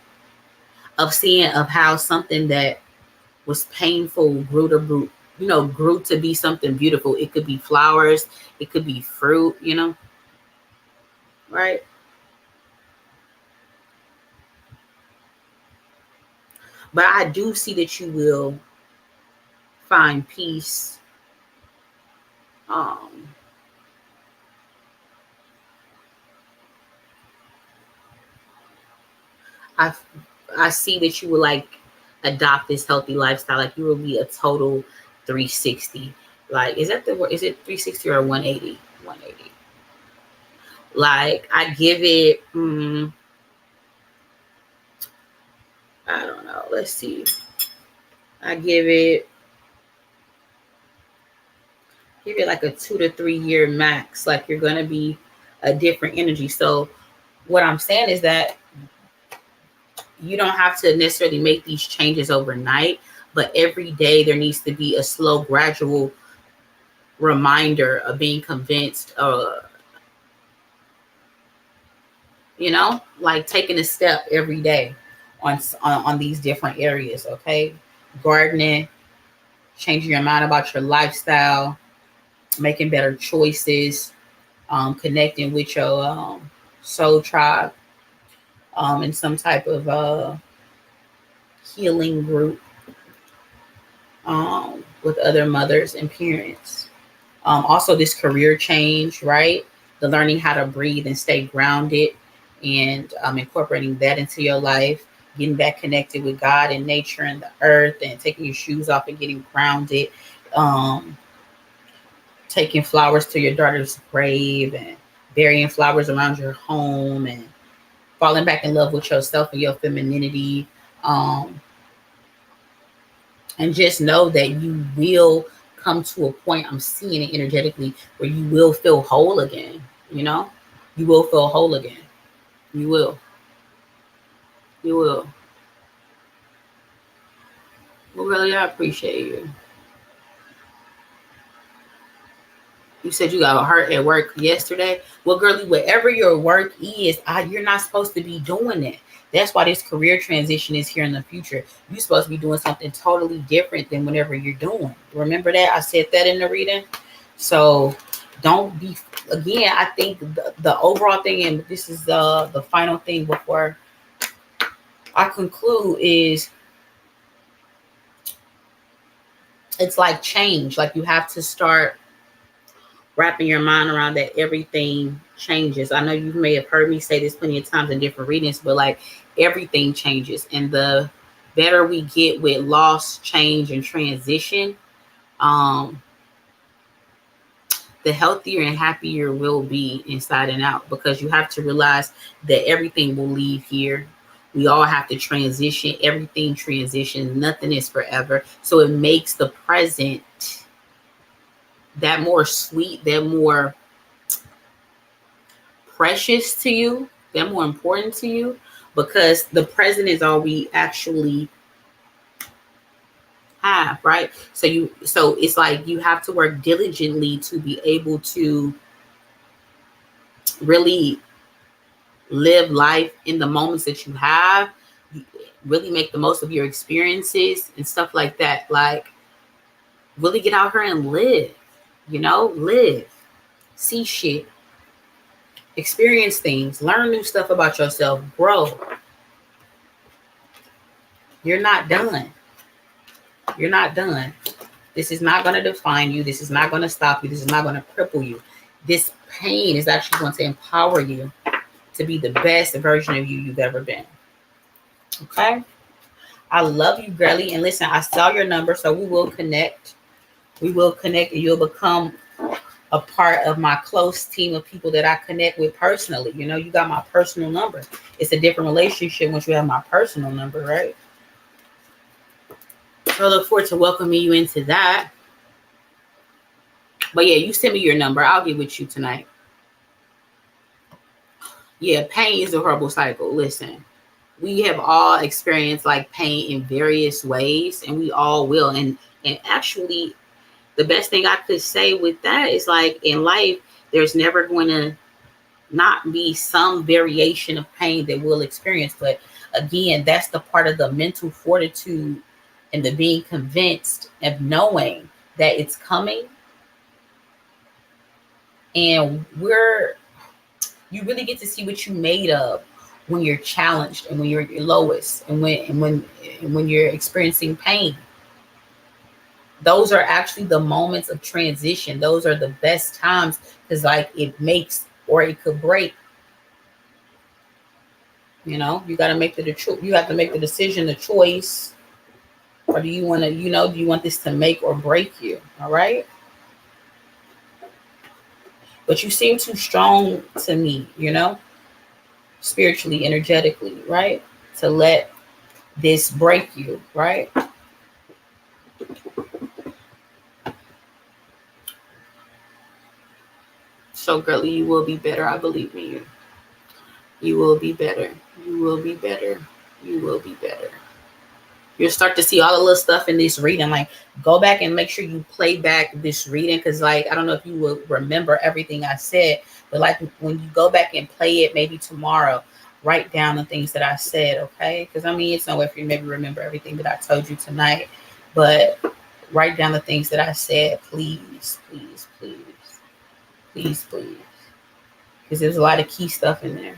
of seeing of how something that was painful grew to be something beautiful. It could be flowers, it could be fruit, right? But I do see that you will find peace. Um, I I see that you will like adopt this healthy lifestyle. Like you will be a total 360. Like is it 360 or 180? 180. Like I give it. I don't know. Let's see. I give it like a 2 to 3 year max. Like you're gonna be a different energy. So what I'm saying is that you don't have to necessarily make these changes overnight, but every day there needs to be a slow, gradual reminder of being convinced, like taking a step every day on these different areas. Okay, gardening, changing your mind about your lifestyle, making better choices, connecting with your soul tribe, in some type of healing group, with other mothers and parents. Also, this career change, right? The learning how to breathe and stay grounded, and incorporating that into your life, getting back connected with God and nature and the earth, and taking your shoes off and getting grounded. Um, Taking flowers to your daughter's grave and burying flowers around your home, and falling back in love with yourself and your femininity. Um, and just know that you will come to a point, I'm seeing it energetically, where you will feel whole again. You will feel whole again. You will. You will. Well, really, I appreciate you. You said you got hurt at work yesterday. Well, girlie, whatever your work is, you're not supposed to be doing it. That's why this career transition is here in the future. You're supposed to be doing something totally different than whatever you're doing. Remember that? I said that in the reading. So don't be, again, I think the overall thing, and this is the final thing before I conclude, is it's like change. Like you have to start wrapping your mind around that everything changes. I know you may have heard me say this plenty of times in different readings, but like everything changes. And the better we get with loss, change, and transition, um, the healthier and happier we'll be inside and out, because you have to realize that everything will leave here. We all have to transition. Everything transitions. Nothing is forever. So it makes the present that more sweet, that more precious to you, that more important to you, because the present is all we actually have, right? So it's like you have to work diligently to be able to really live life in the moments that you have, really make the most of your experiences and stuff like that. Like really get out here and live, live, see shit, experience things, learn new stuff about yourself, grow. You're not done. You're not done. This is not going to define you. This is not going to stop you. This is not going to cripple you. This pain is actually going to empower you to be the best version of you you've ever been. Okay? I love you, girly. And listen, I saw your number, so we will connect. We will connect, and you'll become a part of my close team of people that I connect with personally. You got my personal number. It's a different relationship once you have my personal number, right? So I look forward to welcoming you into that. But yeah, you send me your number. I'll get with you tonight. Yeah, pain is a horrible cycle. Listen, we have all experienced like pain in various ways, and we all will. And actually, the best thing I could say with that is like in life, there's never going to not be some variation of pain that we'll experience. But again, that's the part of the mental fortitude and the being convinced of knowing that it's coming. And you really get to see what you made of when you're challenged and when you're at your lowest and when you're experiencing pain. Those are actually the moments of transition. Those are the best times, because like it makes or it could break. You got to make you have to make the decision, the choice. Or do you want to, do you want this to make or break you? All right. But you seem too strong to me, spiritually, energetically, right? To let this break you, right? So, girlie, you will be better. I believe in you. You will be better. You will be better. You will be better. You'll start to see all the little stuff in this reading. Like, go back and make sure you play back this reading, because, like, I don't know if you will remember everything I said, but like when you go back and play it, maybe tomorrow, write down the things that I said, okay? Because I mean, it's no way for you to maybe remember everything that I told you tonight, but write down the things that I said, please, please, please, please, please, because there's a lot of key stuff in there.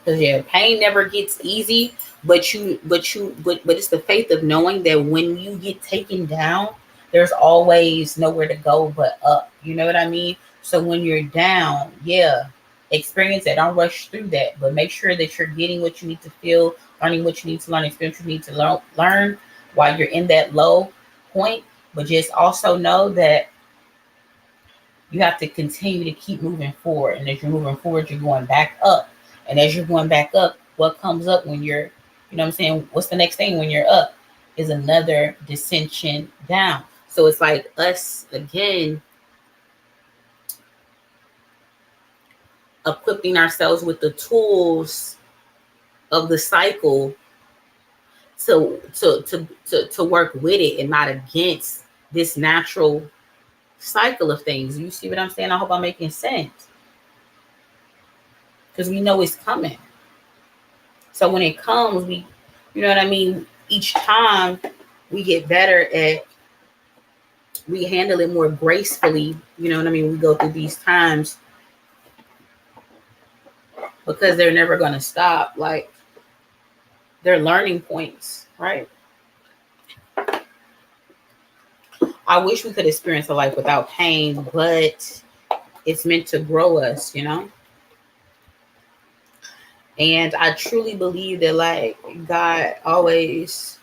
Because yeah, pain never gets easy, but it's the faith of knowing that when you get taken down, there's always nowhere to go but up. You know what I mean? So when you're down, yeah, experience that. Don't rush through that, but make sure that you're getting what you need to feel, learning what you need to learn, experience what you need to learn while you're in that low point. But just also know that you have to continue to keep moving forward. And as you're moving forward, you're going back up. And as you're going back up, what comes up when you're, you know what I'm saying? What's the next thing when you're up is another dissension down. So it's like us, again, equipping ourselves with the tools of the cycle to work with it and not against this natural cycle of things. You see what I'm saying? I hope I'm making sense. Because we know it's coming. So when it comes, you know what I mean? Each time We get better at, we handle it more gracefully. You know what I mean? We go through these times because they're never going to stop. Like, they're learning points, right? I wish we could experience a life without pain, but it's meant to grow us, you know? And I truly believe that, like, God always,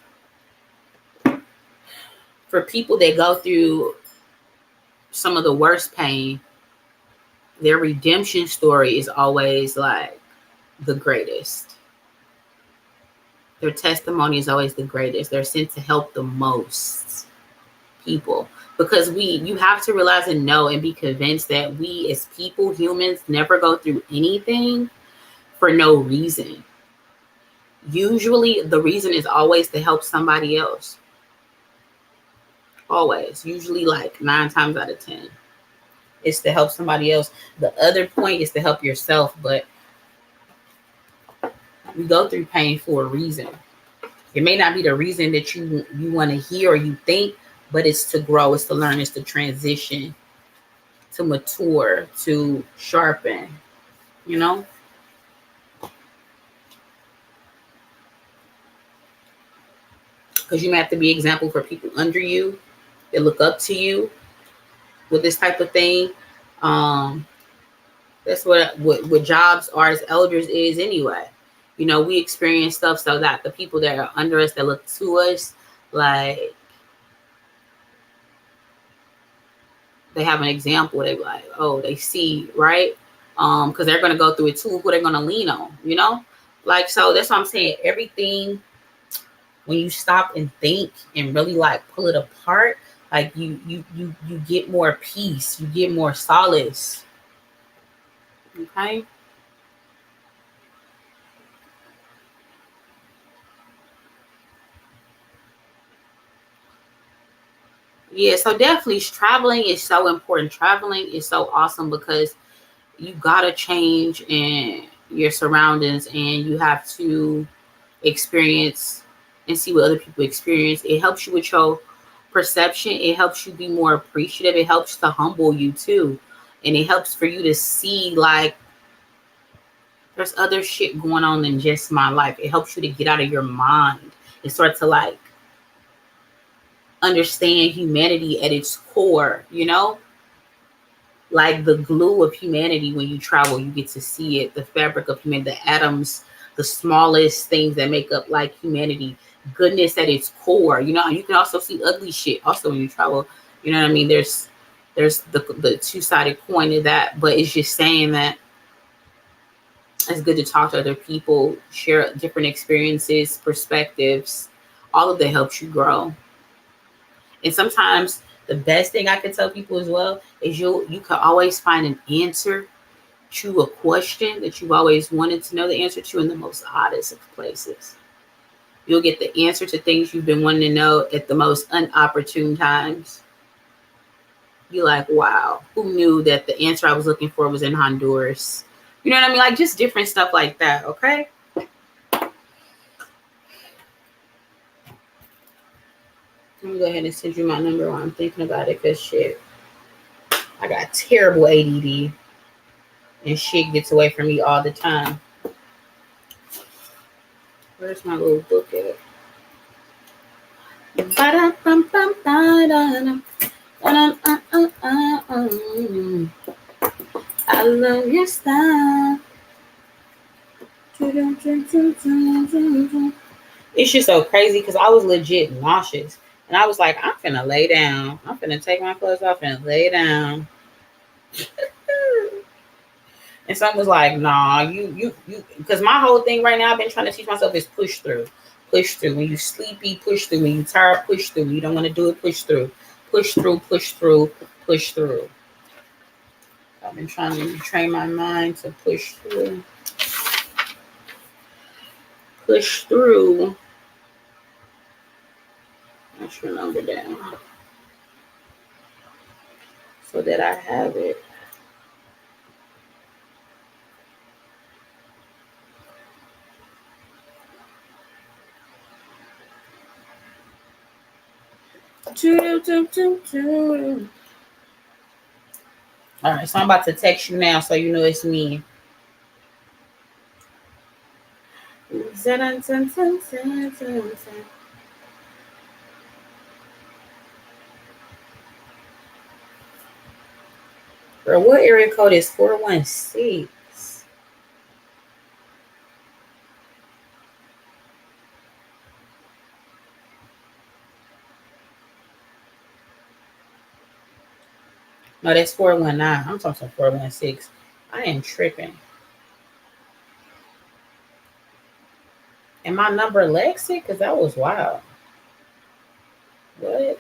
for people that go through some of the worst pain, their redemption story is always like the greatest. Their testimony is always the greatest. They're sent to help the most people, because you have to realize and know and be convinced that we as people, humans, never go through anything for no reason. Usually the reason is always to help somebody else. Always. Usually like 9 times out of 10. It's to help somebody else. The other point is to help yourself, but we go through pain for a reason. It may not be the reason that you want to hear or you think, but it's to grow, it's to learn, it's to transition, to mature, to sharpen, you know? Because you may have to be an example for people under you that look up to you with this type of thing. That's what jobs are as elders is anyway. You know, we experience stuff so that the people that are under us, that look to us, like, they have an example. They like, oh, they see, right? Because they're gonna go through it too. Who they're gonna lean on, you know? Like, so that's what I'm saying. Everything, when you stop and think and really like pull it apart, like you get more peace, you get more solace. Okay. Yeah, so definitely traveling is so important. Traveling is so awesome because you gotta change in your surroundings and you have to experience and see what other people experience. It helps you with your perception. It helps you be more appreciative. It helps to humble you too. And it helps for you to see like there's other shit going on than just my life. It helps you to get out of your mind and start to like understand humanity at its core, you know? Like the glue of humanity. When you travel, you get to see it, the fabric of humanity, the atoms, the smallest things that make up like humanity, goodness at its core, you know. And you can also see ugly shit also when you travel, you know what I mean. There's the two-sided coin of that, but it's just saying that it's good to talk to other people, share different experiences, perspectives. All of that helps you grow. And sometimes the best thing I can tell people as well is you can always find an answer to a question that you've always wanted to know the answer to in the most oddest of places. You'll get the answer to things you've been wanting to know at the most unopportune times. You're like, wow, who knew that the answer I was looking for was in Honduras? You know what I mean? Like just different stuff like that, okay? Let me go ahead and send you my number while I'm thinking about it, because shit, I got terrible ADD and shit gets away from me all the time. Where's my little book at? I love your style. It's just so crazy because I was legit nauseous. And I was like, I'm finna lay down. I'm finna take my clothes off and lay down. And someone was like, nah, you, because my whole thing right now I've been trying to teach myself is push through. Push through. When you sleepy, push through. When you tired, push through. When you don't want to do it, push through. Push through, push through, push through. I've been trying to train my mind to push through. Push through. Let's remember down so that I have it. All right, so I'm about to text you now so you know it's me. Girl, what area code is 416? No, that's 419. I'm talking 416. I am tripping. And my number Lexi? Because that was wild. What?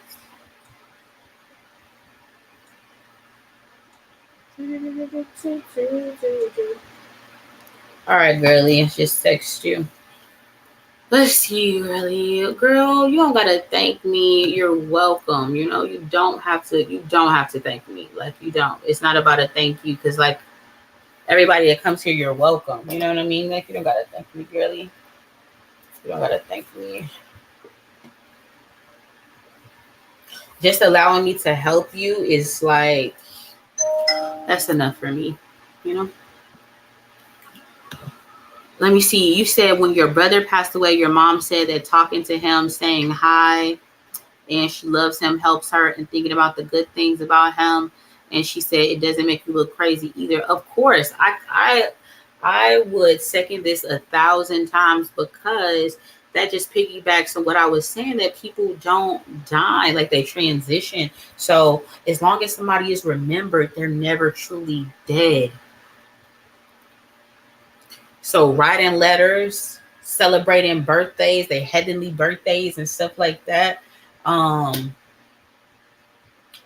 All right, girlie. Just text you. Let's see, really, girl. You don't gotta thank me. You're welcome. You know, you don't have to. You don't have to thank me. Like you don't. It's not about a thank you, because like everybody that comes here, you're welcome. You know what I mean? Like you don't gotta thank me, girlie. You don't gotta thank me. Just allowing me to help you is like that's enough for me. You know. Let me see. You said when your brother passed away, your mom said that talking to him, saying hi, and she loves him, helps her, and thinking about the good things about him. And she said it doesn't make you look crazy either. Of course, I would second this 1,000 times, because that just piggybacks on what I was saying, that people don't die, like they transition. So as long as somebody is remembered, they're never truly dead. So writing letters, celebrating birthdays, their heavenly birthdays and stuff like that. Um,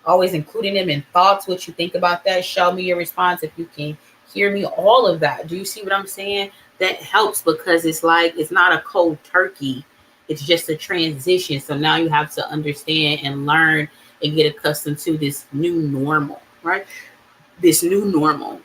Always including them in thoughts, what you think about that. Show me your response if you can hear me. All of that. Do you see what I'm saying? That helps, because it's like it's not a cold turkey. It's just a transition. So now you have to understand and learn and get accustomed to this new normal, right? This new normal.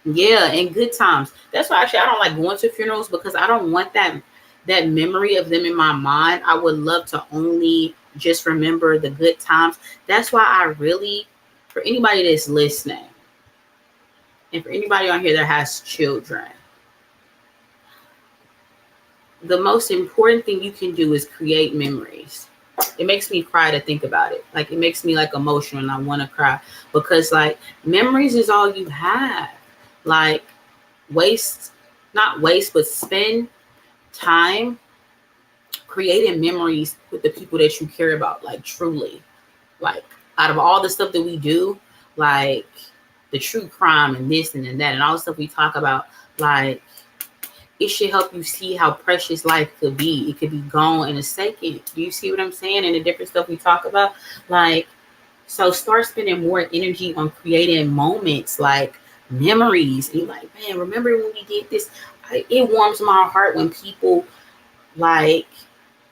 Yeah, and good times. That's why actually I don't like going to funerals, because I don't want that memory of them in my mind. I would love to only just remember the good times. That's why I really, for anybody that's listening, and for anybody on here that has children, the most important thing you can do is create memories. It makes me cry to think about it. Like it makes me like emotional and I want to cry, because like memories is all you have. Like waste, not waste, but spend time creating memories with the people that you care about, like truly. Like out of all the stuff that we do, like the true crime and this and that and all the stuff we talk about, like it should help you see how precious life could be. It could be gone in a second. Do you see what I'm saying? And the different stuff we talk about, like, so start spending more energy on creating moments, like memories. And you're like, man, remember when we did this? It warms my heart when people like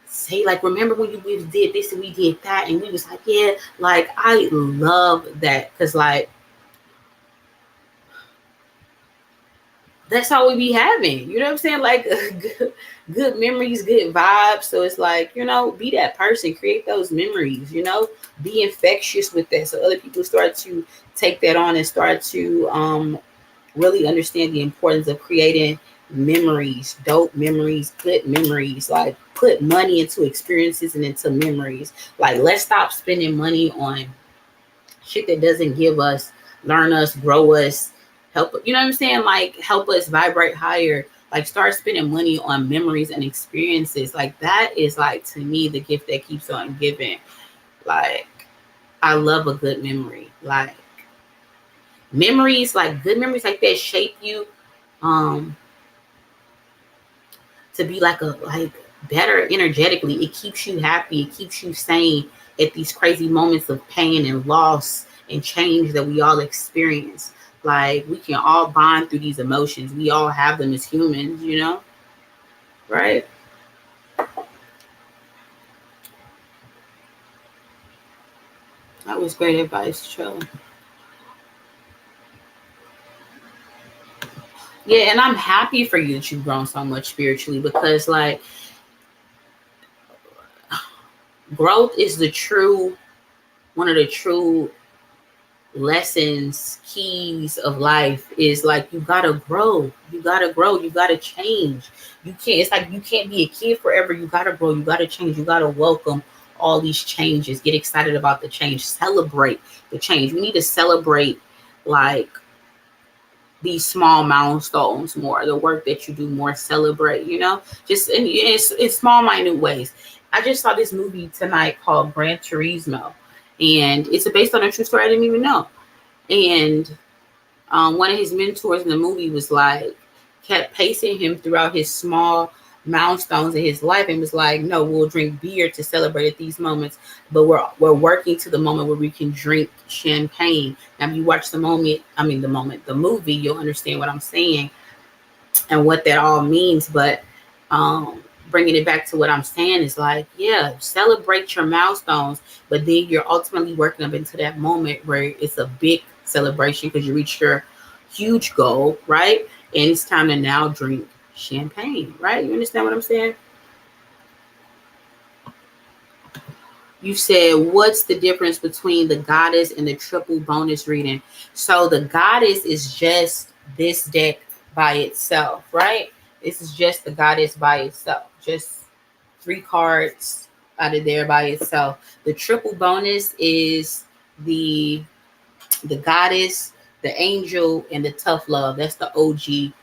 say, like, remember when we did this and we did that, and we was like, yeah, like I love that, because like that's how we be having, you know what I'm saying? Like good memories, good vibes. So it's like, you know, be that person, create those memories, you know, be infectious with that. So other people start to take that on and start to really understand the importance of creating memories, dope memories, good memories. Like put money into experiences and into memories. Like let's stop spending money on shit that doesn't give us, learn us, grow us, help. You know what I'm saying? Like help us vibrate higher. Like start spending money on memories and experiences. Like that is like to me the gift that keeps on giving. Like I love a good memory. Like memories, like good memories like that shape you um to be like better energetically. It keeps you happy. It keeps you sane at these crazy moments of pain and loss and change that we all experience. Like we can all bond through these emotions. We all have them as humans, you know? Right? That was great advice, Tro. Yeah, and I'm happy for you that you've grown so much spiritually, because like Growth is one of the true lessons, keys of life is like you gotta grow. You gotta grow. You gotta change. You can't, it's like you can't be a kid forever. You gotta grow. You gotta change. You gotta welcome all these changes. Get excited about the change. Celebrate the change. We need to celebrate like these small milestones more, the work that you do more, celebrate, just in small, minute ways. I just saw this movie tonight called Gran Turismo, and it's based on a true story. I didn't even know. And one of his mentors in the movie was like, kept pacing him throughout his small milestones in his life and was like, no, we'll drink beer to celebrate at these moments, but we're working to the moment where we can drink champagne. Now if you watch the movie, you'll understand what I'm saying and what that all means. But bringing it back to what I'm saying is like, yeah, celebrate your milestones, but then you're ultimately working up into that moment where it's a big celebration because you reached your huge goal, right? And it's time to now drink champagne, right? You understand what I'm saying? You said, what's the difference between the goddess and the triple bonus reading? So the goddess is just this deck by itself, right? This is just the goddess by itself. Just 3 cards out of there by itself. The triple bonus is the goddess, the angel, and the tough love. That's the OG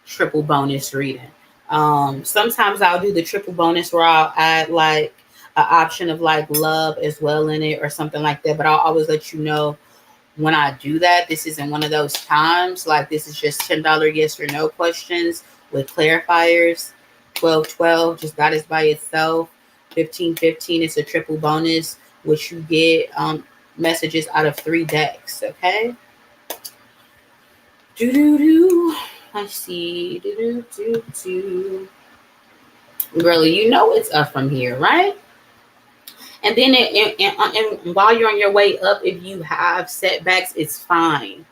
triple bonus reading. Sometimes I'll do the triple bonus where I'll add like an option of like love as well in it or something like that. But I'll always let you know when I do that. This isn't one of those times. Like this is just $10 yes or no questions with clarifiers. 12 just got it by itself. 15 it's a triple bonus, which you get messages out of 3 decks. Okay. I see. Girlie, you know it's up from here, right? And then and while you're on your way up, if you have setbacks, it's fine.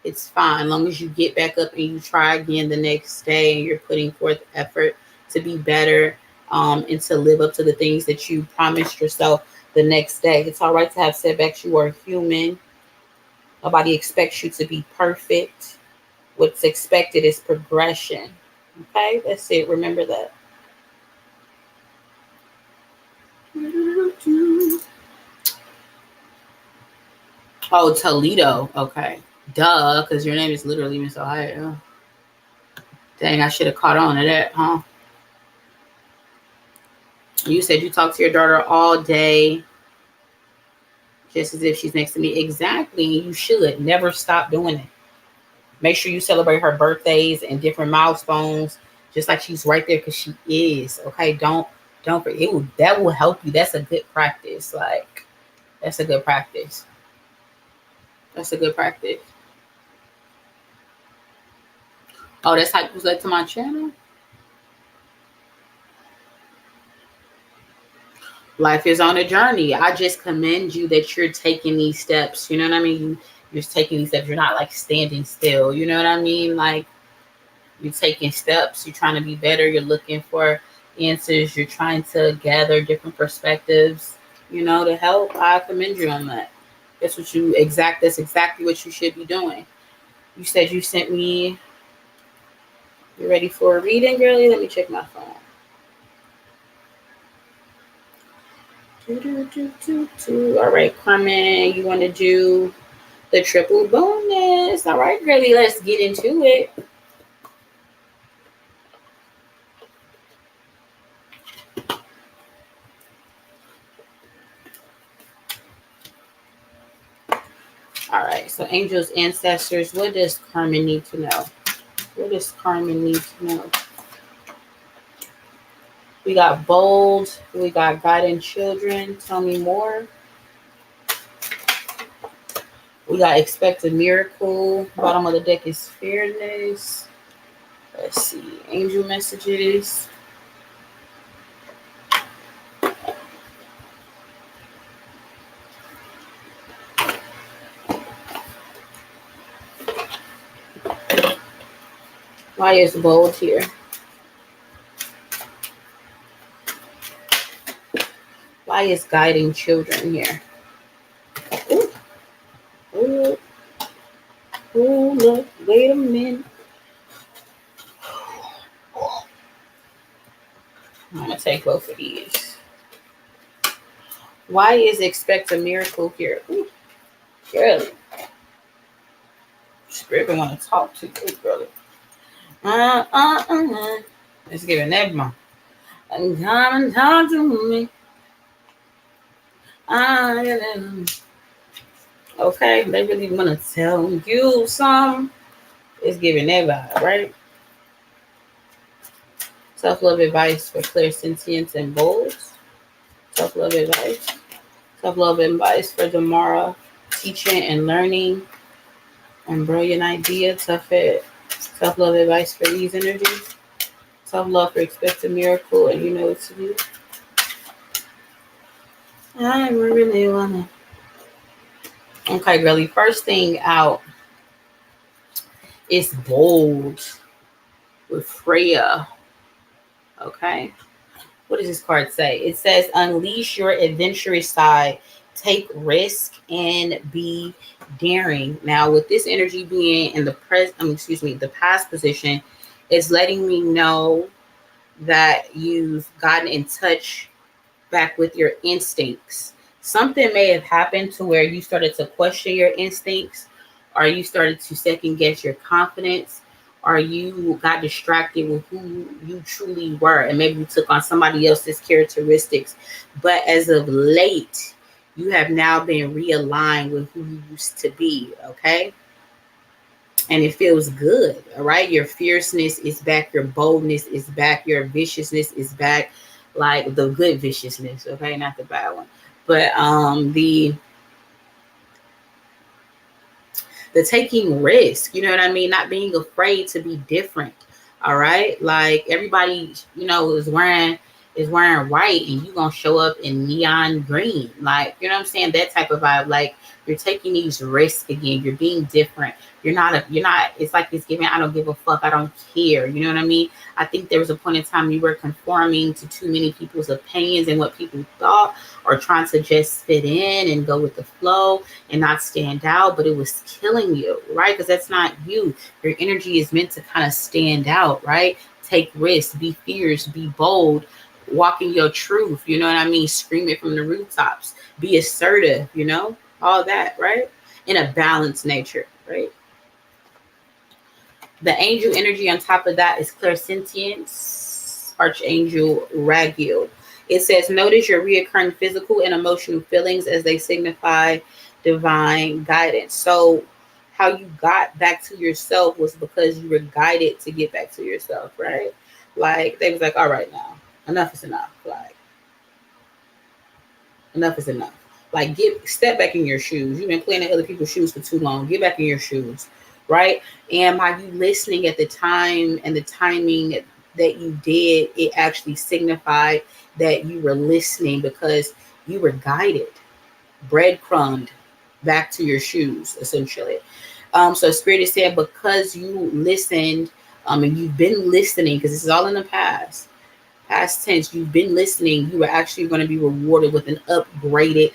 It's fine. As long as you get back up and you try again the next day and you're putting forth effort to be better and to live up to the things that you promised yourself the next day. It's all right to have setbacks. You are human. Nobody expects you to be perfect. What's expected is progression. Okay, that's it. Remember that. Oh, Toledo. Okay. Duh, because your name is literally Miss Ohio. Dang, I should have caught on to that, huh? You said you talk to your daughter all day, just as if she's next to me. Exactly. You should never stop doing it. Make sure you celebrate her birthdays and different milestones, just like she's right there because she is. Okay, don't that will help you. That's a good practice. Like that's a good practice. That's a good practice. Oh, that's how you was led to my channel. Life is on a journey. I just commend you that you're taking these steps. You know what I mean? You're taking these steps. You're not like standing still. You know what I mean? Like you're taking steps. You're trying to be better. You're looking for answers. You're trying to gather different perspectives, to help. I commend you on that. That's exactly what you should be doing. You said you sent me. You ready for a reading, girlie? Let me check my phone. All right, Carmen, you want to do the triple bonus? All right, girlie, let's get into it. All right, so angels, ancestors, what does Carmen need to know? What does Carmen need to know? We got bold. We got guiding children. Tell me more. We got expect a miracle. Bottom of the deck is fairness. Let's see. Angel messages. Why is bold here? Why Why is guiding children here? Ooh, ooh, ooh, look, wait a minute. I'm gonna take both of these. Why is expect a miracle here? Ooh, girl, Spirit want to talk to you, brother. Let's give it never mind. Come and talk to me. Okay, they really want to tell you something. It's giving that vibe, right? Self-love advice for clairsentience and bold. Self-love advice. Self-love advice for tomorrow. Teaching and learning. And brilliant idea. Self-love advice for these energies. Self-love for expect a miracle and you know what to do. I really wanna. Okay, girlie. First thing out is bold with Freya. Okay. What does this card say? It says unleash your adventurous side, take risk, and be daring. Now, with this energy being in the the past position, it's letting me know that you've gotten in touch back with your instincts. Something may have happened to where you started to question your instincts, or you started to second guess your confidence, or you got distracted with who you truly were, and maybe you took on somebody else's characteristics. But as of late, you have now been realigned with who you used to be, okay? And it feels good, all right? Your fierceness is back, your boldness is back, your viciousness is back, like the good viciousness, okay? Not the bad one. But the taking risk, you know what I mean? Not being afraid to be different. All right. Like everybody, is wearing white and you gonna show up in neon green. Like, you know what I'm saying? That type of vibe. Like you're taking these risks again. You're being different. You're not, it's like it's giving, I don't give a fuck. I don't care. You know what I mean? I think there was a point in time you were conforming to too many people's opinions and what people thought, or trying to just fit in and go with the flow and not stand out, but it was killing you, right? Because that's not you. Your energy is meant to kind of stand out, right? Take risks, be fierce, be bold, walk in your truth, you know what I mean? Scream it from the rooftops, be assertive, all that, right? In a balanced nature, right? The angel energy on top of that is clairsentience, Archangel Raguel. It says, notice your reoccurring physical and emotional feelings as they signify divine guidance. So how you got back to yourself was because you were guided to get back to yourself, right? Like they was like, all right now, enough is enough. Like enough is enough. Like step back in your shoes. You've been playing in other people's shoes for too long. Get back in your shoes, right? And by you listening at the time and the timing that you did, it actually signified that you were listening because you were guided, breadcrumbed back to your shoes, essentially. So Spirit is saying because you listened, and you've been listening, because this is all in the past tense, you've been listening, you are actually going to be rewarded with an upgraded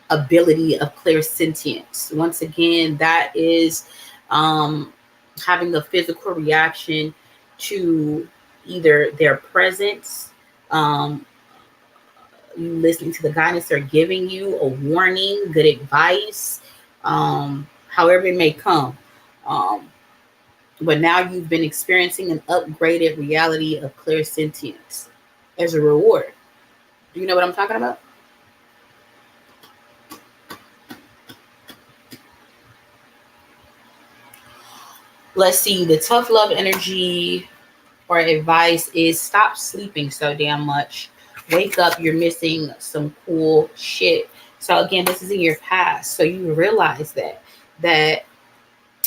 ability of clairsentience. Once again, that is having a physical reaction to either their presence, you listening to the guidance they're giving you, a warning, good advice, however it may come. But now you've been experiencing an upgraded reality of clairsentience as a reward. Do you know what I'm talking about? Let's see. The tough love energy or advice is stop sleeping so damn much. Wake up. You're missing some cool shit. So again, this is in your past. So you realize that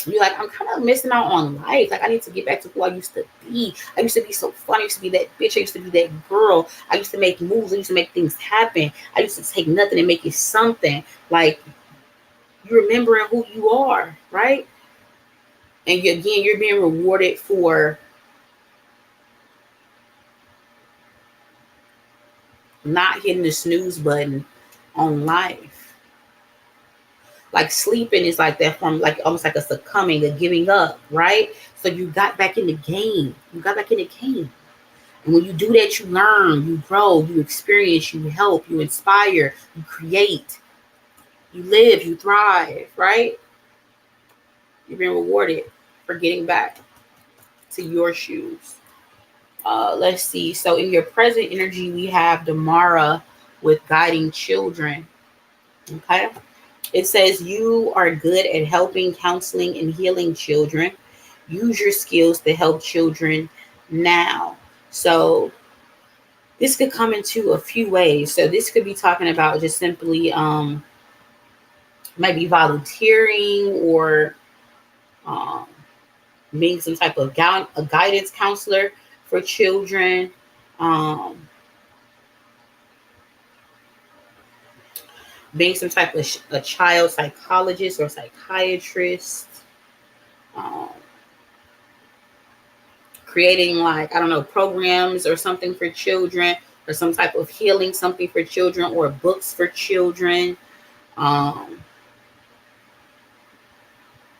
you're like, I'm kind of missing out on life. Like, I need to get back to who I used to be. I used to be so fun. I used to be that bitch. I used to be that girl. I used to make moves. I used to make things happen. I used to take nothing and make it something. Like, you're remembering who you are, right? And again, you're being rewarded for not hitting the snooze button on life. Like sleeping is like that form, like almost like a succumbing, a giving up, right? So you got back in the game. You got back in the game. And when you do that, you learn, you grow, you experience, you help, you inspire, you create, you live, you thrive, right? You've been rewarded for getting back to your shoes. Let's see. So in your present energy, we have Damara with guiding children. Okay. It says you are good at helping, counseling, and healing children. Use your skills to help children now. So this could come into a few ways. So this could be talking about just simply maybe volunteering or um, being some type of a guidance counselor for children. Um, Being some type of a child psychologist or psychiatrist. Um, Creating, like, I don't know, programs or something for children, or some type of healing something for children, or books for children. Um,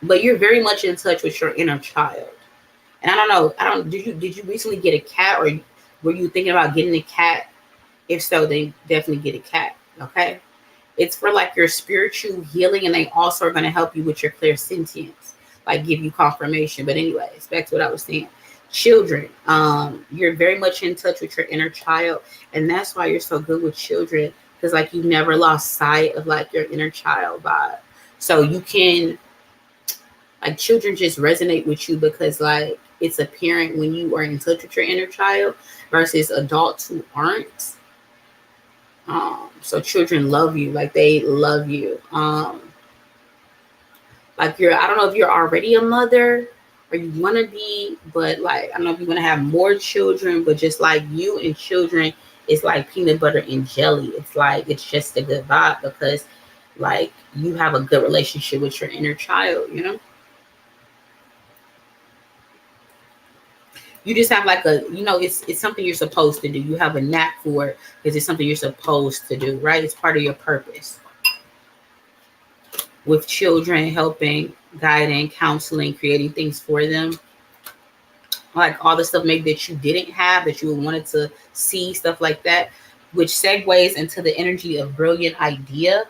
but you're very much in touch with your inner child. And I don't know, did you recently get a cat, or were you thinking about getting a cat? If so, then definitely get a cat. Okay. It's for like your spiritual healing, and they also are going to help you with your clairsentience, like give you confirmation. But anyways, back to what I was saying. Children, you're very much in touch with your inner child, and that's why you're so good with children, because like you never lost sight of like your inner child vibe. So you can, like, children just resonate with you because like it's apparent when you are in touch with your inner child versus adults who aren't. So children love you, like they love you. Like I don't know if you're already a mother or you want to be, but like, I don't know if you want to have more children, but just like you and children, it's like peanut butter and jelly. It's like, it's just a good vibe because like you have a good relationship with your inner child, you know? You just have like it's something you're supposed to do. You have a knack for it because it's something you're supposed to do, right? It's part of your purpose. With children, helping, guiding, counseling, creating things for them. Like all the stuff maybe that you didn't have, that you wanted to see, stuff like that, which segues into the energy of brilliant idea.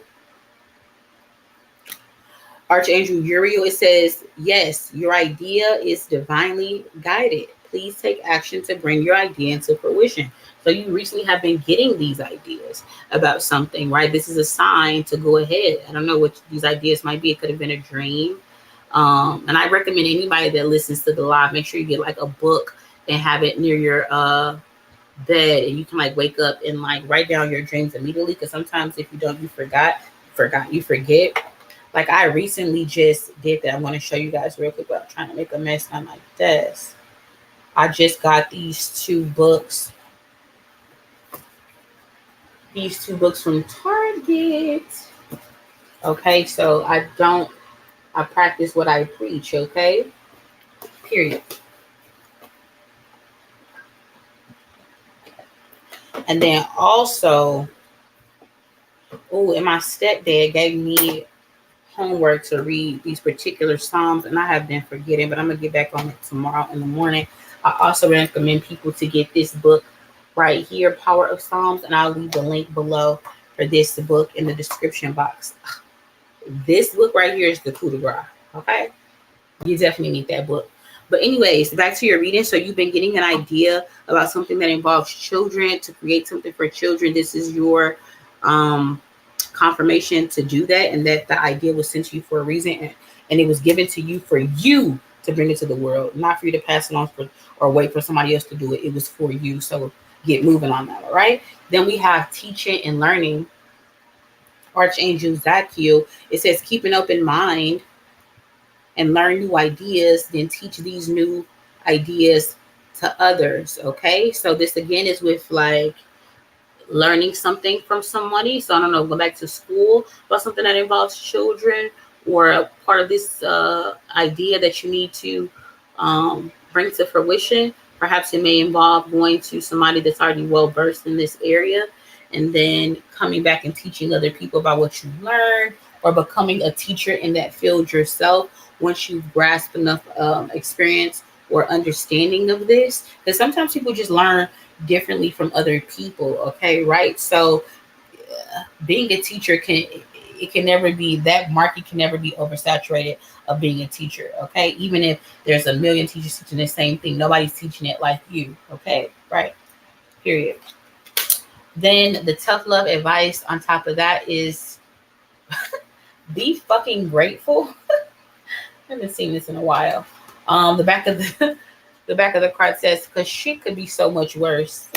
Archangel Uriel, it says, yes, your idea is divinely guided. Please take action to bring your idea into fruition. So you recently have been getting these ideas about something, right? This is a sign to go ahead. I don't know what these ideas might be. It could have been a dream. And I recommend anybody that listens to the live, make sure you get like a book and have it near your bed, and you can like wake up and like write down your dreams immediately. Because sometimes if you don't, you forget. Like I recently just did that. I'm going to show you guys real quick, but I'm trying to make a mess on my desk. I just got these two books. These two books from Target. Okay, so I practice what I preach, okay? Period. And then also, and my stepdad gave me homework to read these particular Psalms, and I have been forgetting, but I'm going to get back on it tomorrow in the morning. I also recommend people to get this book right here, Power of Psalms, and I'll leave the link below for this book in the description box. This book right here is the coup de grace, okay? You definitely need that book. But anyways, back to your reading. So you've been getting an idea about something that involves children, to create something for children. This is your confirmation to do that, and that the idea was sent to you for a reason, and it was given to you for you to bring it to the world, not for you to pass it on or wait for somebody else to do it. It was for you. So get moving on that, all right? Then we have teaching and learning. Archangel Zakiel, it says keep an open mind and learn new ideas, then teach these new ideas to others. Okay, so this again is with like learning something from somebody. So I don't know, go back to school about something that involves children, or a part of this idea that you need to bring to fruition. Perhaps it may involve going to somebody that's already well versed in this area and then coming back and teaching other people about what you learned, or becoming a teacher in that field yourself once you've grasped enough experience or understanding of this. Because sometimes people just learn differently from other people. Okay, right? So being a teacher can never be, that market can never be oversaturated of being a teacher. Okay, even if there's a million teachers teaching the same thing, nobody's teaching it like you. Okay, right? Period. Then the tough love advice on top of that is be fucking grateful. I haven't seen this in a while. The back of the the back of the card says, because shit could be so much worse.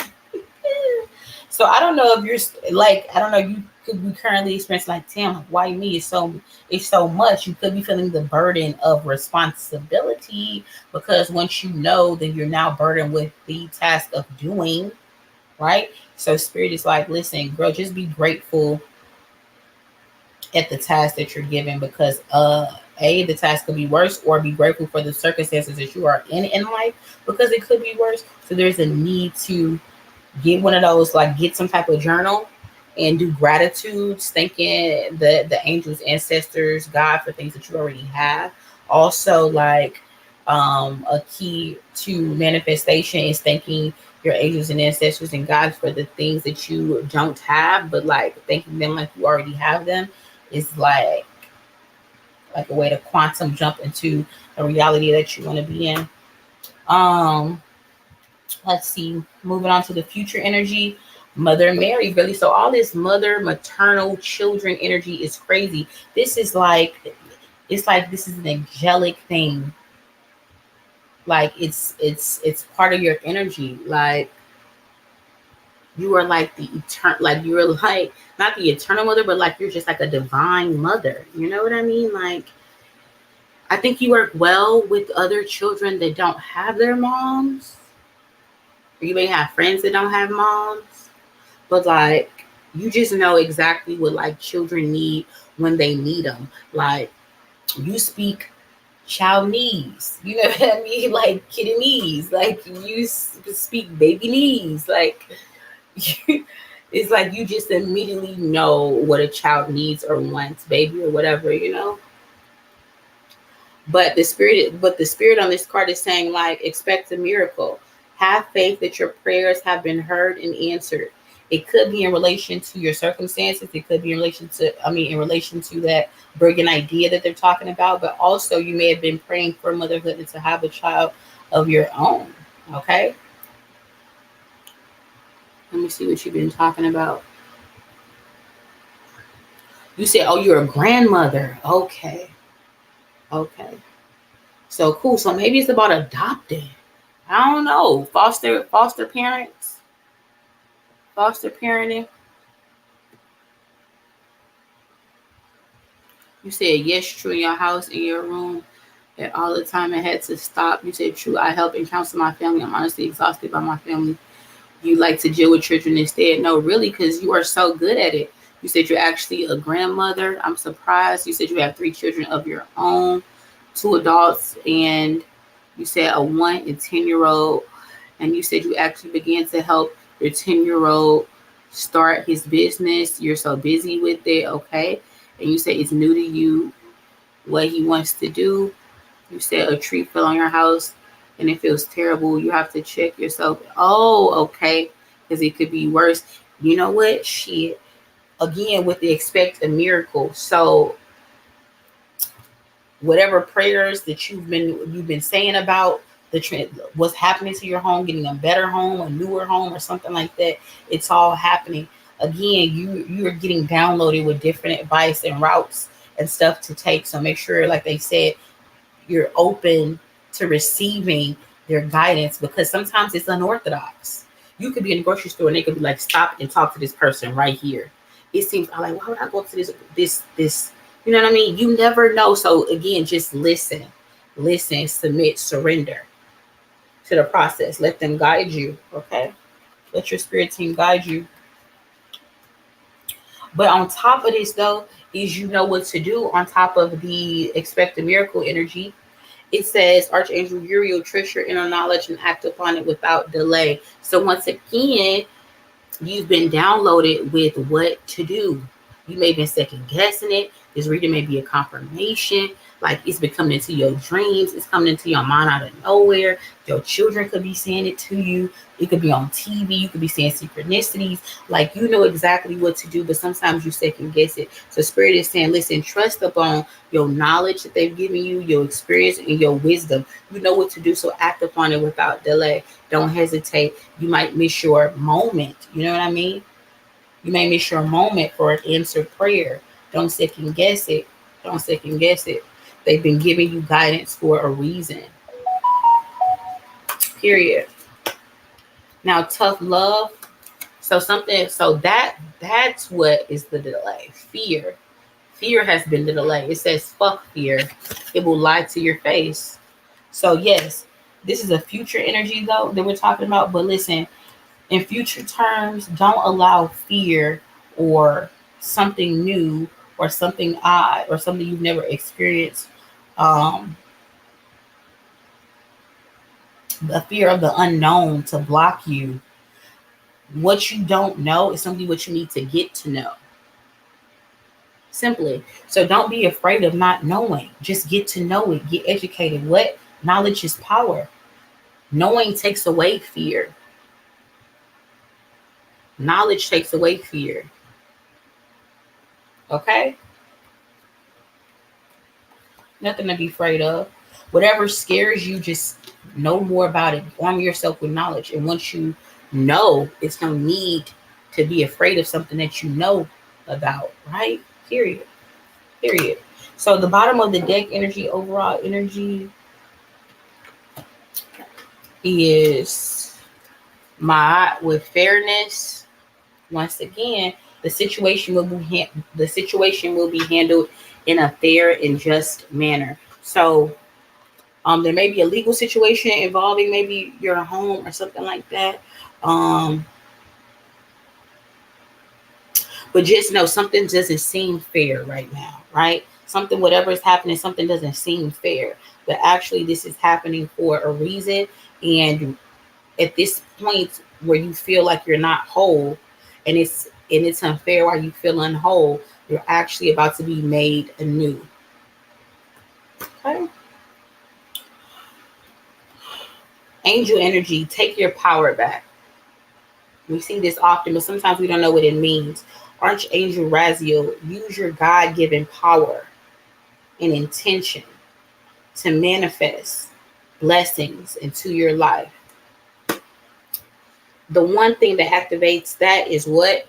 So I don't know if you're like, I don't know, you could be currently experiencing like, damn, why me? It's so much. You could be feeling the burden of responsibility, because once you know, then you're now burdened with the task of doing, right? So spirit is like, listen, girl, just be grateful at the task that you're given, because the task could be worse, or be grateful for the circumstances that you are in life, because it could be worse. So there's a need to get one of those, like get some type of journal and do gratitudes, thanking the angels, ancestors, God for things that you already have. Also, like a key to manifestation is thanking your angels and ancestors and God for the things that you don't have, but like thanking them like you already have them is like a way to quantum jump into a reality that you want to be in. Um, let's see, moving on to the future energy. Mother Mary, really. So all this mother, maternal, children energy is crazy. This is like, it's like this is an angelic thing. Like it's part of your energy. Like you are like the eternal, like you're like not the eternal mother, but like you're just like a divine mother. You know what I mean? Like I think you work well with other children that don't have their moms. Or you may have friends that don't have moms, but like you just know exactly what like children need when they need them. Like you speak Chinese, you know what I mean? Like Kiddinese, like you speak baby like it's like you just immediately know what a child needs or wants, baby or whatever, you know. But the spirit on this card is saying like expect a miracle. Have faith that your prayers have been heard and answered. It could be in relation to your circumstances. It could be in relation to, I mean, in relation to that brilliant idea that they're talking about. But also, you may have been praying for motherhood and to have a child of your own. Okay. Let me see what you've been talking about. You said, oh, you're a grandmother. Okay. Okay. So cool. So maybe it's about adopting. I don't know. Foster parents, foster parenting. You said yes, true in your house, in your room, and all the time. I had to stop. You said true. I help and counsel my family. I'm honestly exhausted by my family. You like to deal with children instead? No, really, because you are so good at it. You said you're actually a grandmother. I'm surprised. You said you have 3 children of your own, 2 adults, and you said a 1 and 10-year-old. And you said you actually began to help your 10-year-old start his business. You're so busy with it, okay? And you said it's new to you what he wants to do. You said a tree fell on your house and it feels terrible. You have to check yourself. Oh, okay. Because it could be worse. You know what? Shit. Again, with the expect a miracle. So whatever prayers that you've been saying about what's happening to your home, getting a better home, a newer home, or something like that, it's all happening. Again, you are getting downloaded with different advice and routes and stuff to take. So make sure, like they said, you're open to receiving their guidance, because sometimes it's unorthodox. You could be in the grocery store and they could be like, stop and talk to this person right here. It seems I'm like, why would I go up to this? You know what I mean? You never know. So again, just listen, submit, surrender to the process. Let them guide you. Okay. Let your spirit team guide you. But on top of this, though, is you know what to do on top of the expected miracle energy. It says, Archangel Uriel, trust your inner knowledge and act upon it without delay. So once again, You've been downloaded with what to do. You may have been second guessing it. This reading may be a confirmation. Like it's been coming into your dreams. It's coming into your mind out of nowhere. Your children could be saying it to you. It could be on TV. You could be seeing synchronicities. Like you know exactly what to do, but sometimes you second guess it. So Spirit is saying, listen, trust upon your knowledge that they've given you, your experience, and your wisdom. You know what to do, so act upon it without delay. Don't hesitate. You might miss your moment. You know what I mean? You may miss your moment for an answered prayer. Don't second guess it. Don't second guess it. They've been giving you guidance for a reason. Period. Now, tough love. That's what is the delay. Fear. Fear has been the delay. It says fuck fear. It will lie to your face. So yes, this is a future energy though that we're talking about. But listen, in future terms, don't allow fear or something new or something odd or something you've never experienced. The fear of the unknown to block you. What you don't know is something what you need to get to know. Simply. So don't be afraid of not knowing. Just get to know it. Get educated. What? Knowledge is power. Knowing takes away fear. Knowledge takes away fear. Okay? Nothing to be afraid of. Whatever scares you, just know more about it. Arm yourself with knowledge. And once you know, it's no need to be afraid of something that you know about, right? Period. Period. So the bottom of the deck energy, overall energy is my with fairness. Once again, the situation will be handled in a fair and just manner. So there may be a legal situation involving maybe your home or something like that. But just know something doesn't seem fair right now, right? Something, whatever is happening, something doesn't seem fair. But actually, this is happening for a reason. And at this point where you feel like you're not whole, and it's unfair while you feel unwhole, you're actually about to be made anew. Okay. Angel energy, take your power back. We see this often, but sometimes we don't know what it means. Archangel Raziel, use your God-given power and intention to manifest blessings into your life. The one thing that activates that is what?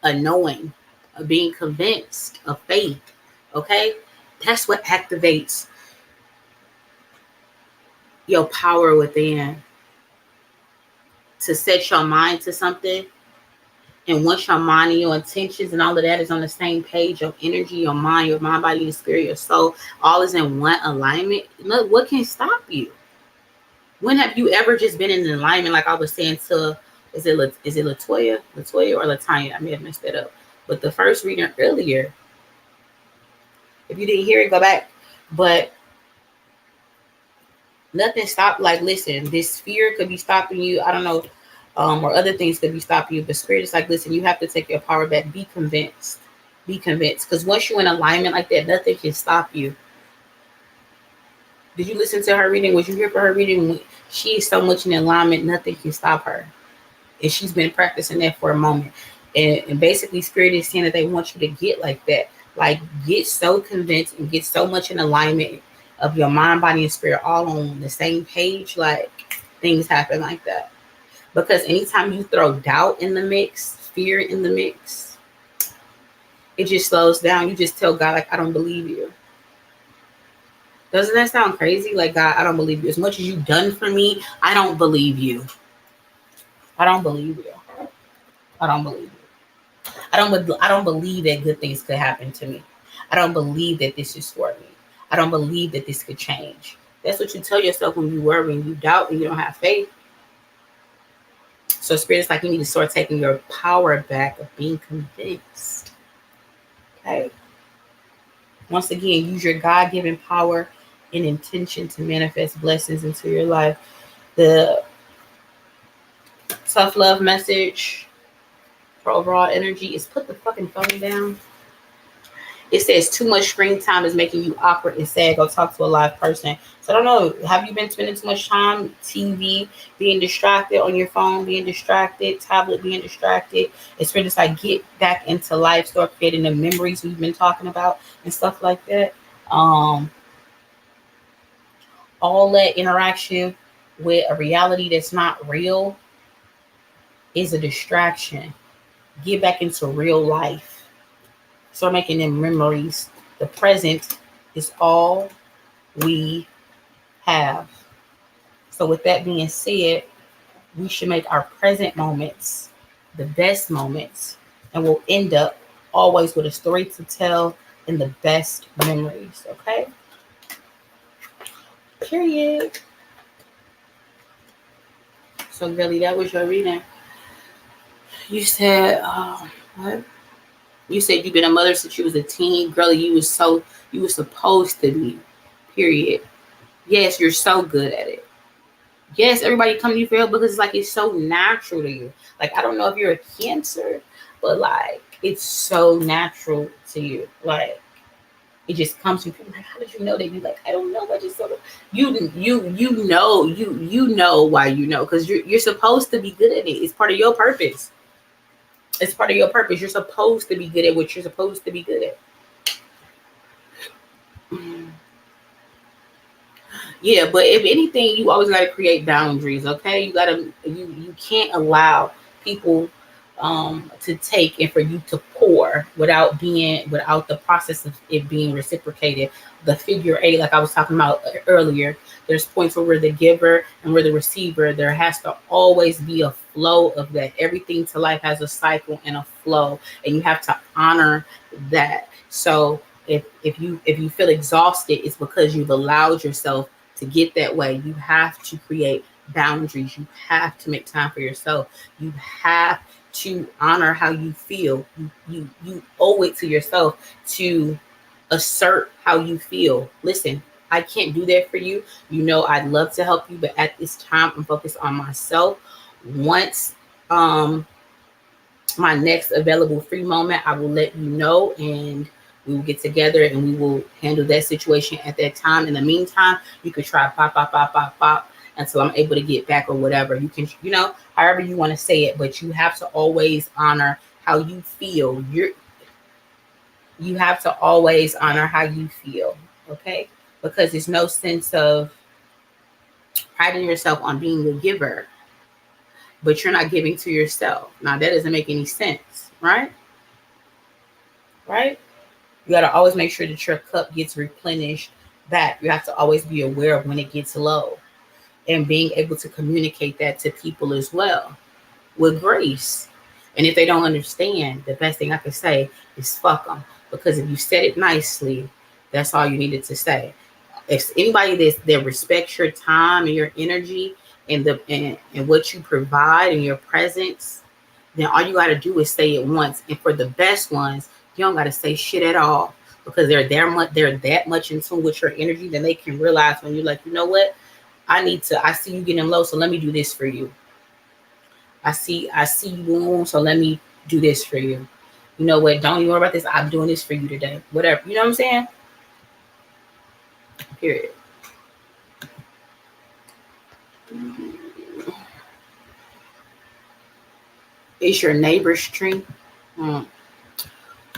A knowing, a being convinced, of faith. Okay? That's what activates your power within. To set your mind to something. And once your mind and your intentions and all of that is on the same page, your energy, your mind, body, your spirit, your soul, all is in one alignment. Look, what can stop you? When have you ever just been in alignment? Like I was saying to, is it Latonya or Latonya? I may have messed that up. But the first reading earlier, if you didn't hear it, go back. But nothing stopped. Like, listen, this fear could be stopping you. I don't know. Or other things could be stopping you. But spirit is like, listen, you have to take your power back. Be convinced. Be convinced. Because once you're in alignment like that, nothing can stop you. Did you listen to her reading? Was you here for her reading? She is so much in alignment, nothing can stop her. And she's been practicing that for a moment. And basically, spirit is saying that they want you to get like that. Like, get so convinced and get so much in alignment of your mind, body, and spirit all on the same page. Like, things happen like that. Because anytime you throw doubt in the mix, fear in the mix, it just slows down. You just tell God, like, I don't believe you. Doesn't that sound crazy? Like, God, I don't believe you. As much as you've done for me, I don't believe you. I don't believe you. I don't believe you. I don't believe that good things could happen to me. I don't believe that this is for me. I don't believe that this could change. That's what you tell yourself when you worry and you doubt and you don't have faith. So spirit's like, you need to start taking your power back of being convinced. Okay. Once again, use your God-given power and intention to manifest blessings into your life. The tough love message for overall energy is put the fucking phone down. It says too much screen time is making you awkward and sad. Go talk to a live person. So I don't know. Have you been spending too much time TV, being distracted on your phone, being distracted, tablet, being distracted? It's for just like get back into life, start creating the memories we've been talking about and stuff like that. Um, all that interaction with a reality that's not real is a distraction. Get back into real life. Start making them memories. The present is all we have. So with that being said, we should make our present moments the best moments, and we'll end up always with a story to tell and the best memories. Okay? Period. So really, that was your reading. You said, what? You said you've been a mother since you was a teen. Girlie, you were supposed to be. Period. Yes, you're so good at it. Yes, everybody come to you for help because it's like it's so natural to you. Like I don't know if you're a Cancer, but like it's so natural to you. Like it just comes to people like, how did you know that? You like, I don't know, I just sort of you know why you know, because you're supposed to be good at it. It's part of your purpose. It's part of your purpose. You're supposed to be good at what you're supposed to be good at. Yeah, but if anything, you always got to create boundaries. Okay, you can't allow people to take and for you to pour without the process of it being reciprocated. The figure eight, like I was talking about earlier, there's points where we're the giver and we're the receiver. There has to always be a flow of that. Everything to life has a cycle and a flow, and you have to honor that. So if you feel exhausted, it's because you've allowed yourself to get that way. You have to create boundaries. You have to make time for yourself. You have to honor how you feel. You owe it to yourself to assert how you feel. Listen, I can't do that for you. You know, I'd love to help you, but at this time, I'm focused on myself. Once my next available free moment, I will let you know, and we will get together and we will handle that situation at that time. In the meantime, you could try pop until I'm able to get back or whatever. You can, however you want to say it, but you have to always honor how you feel. You have to always honor how you feel, okay? Because there's no sense of priding yourself on being a giver, but you're not giving to yourself. Now, that doesn't make any sense, right? Right? You got to always make sure that your cup gets replenished back. You have to always be aware of when it gets low and being able to communicate that to people as well with grace. And if they don't understand, the best thing I can say is fuck them. Because if you said it nicely, that's all you needed to say. If anybody that respects your time and your energy and what you provide and your presence, then all you got to do is say it once. And for the best ones, you don't got to say shit at all, because they're that much in tune with your energy, then they can realize when you're like, you know what, I see you getting low, so let me do this for you. I see you doing, so let me do this for you. You know what, don't you worry about this, I'm doing this for you today. Whatever, you know what I'm saying? Period. Is your neighbor's tree?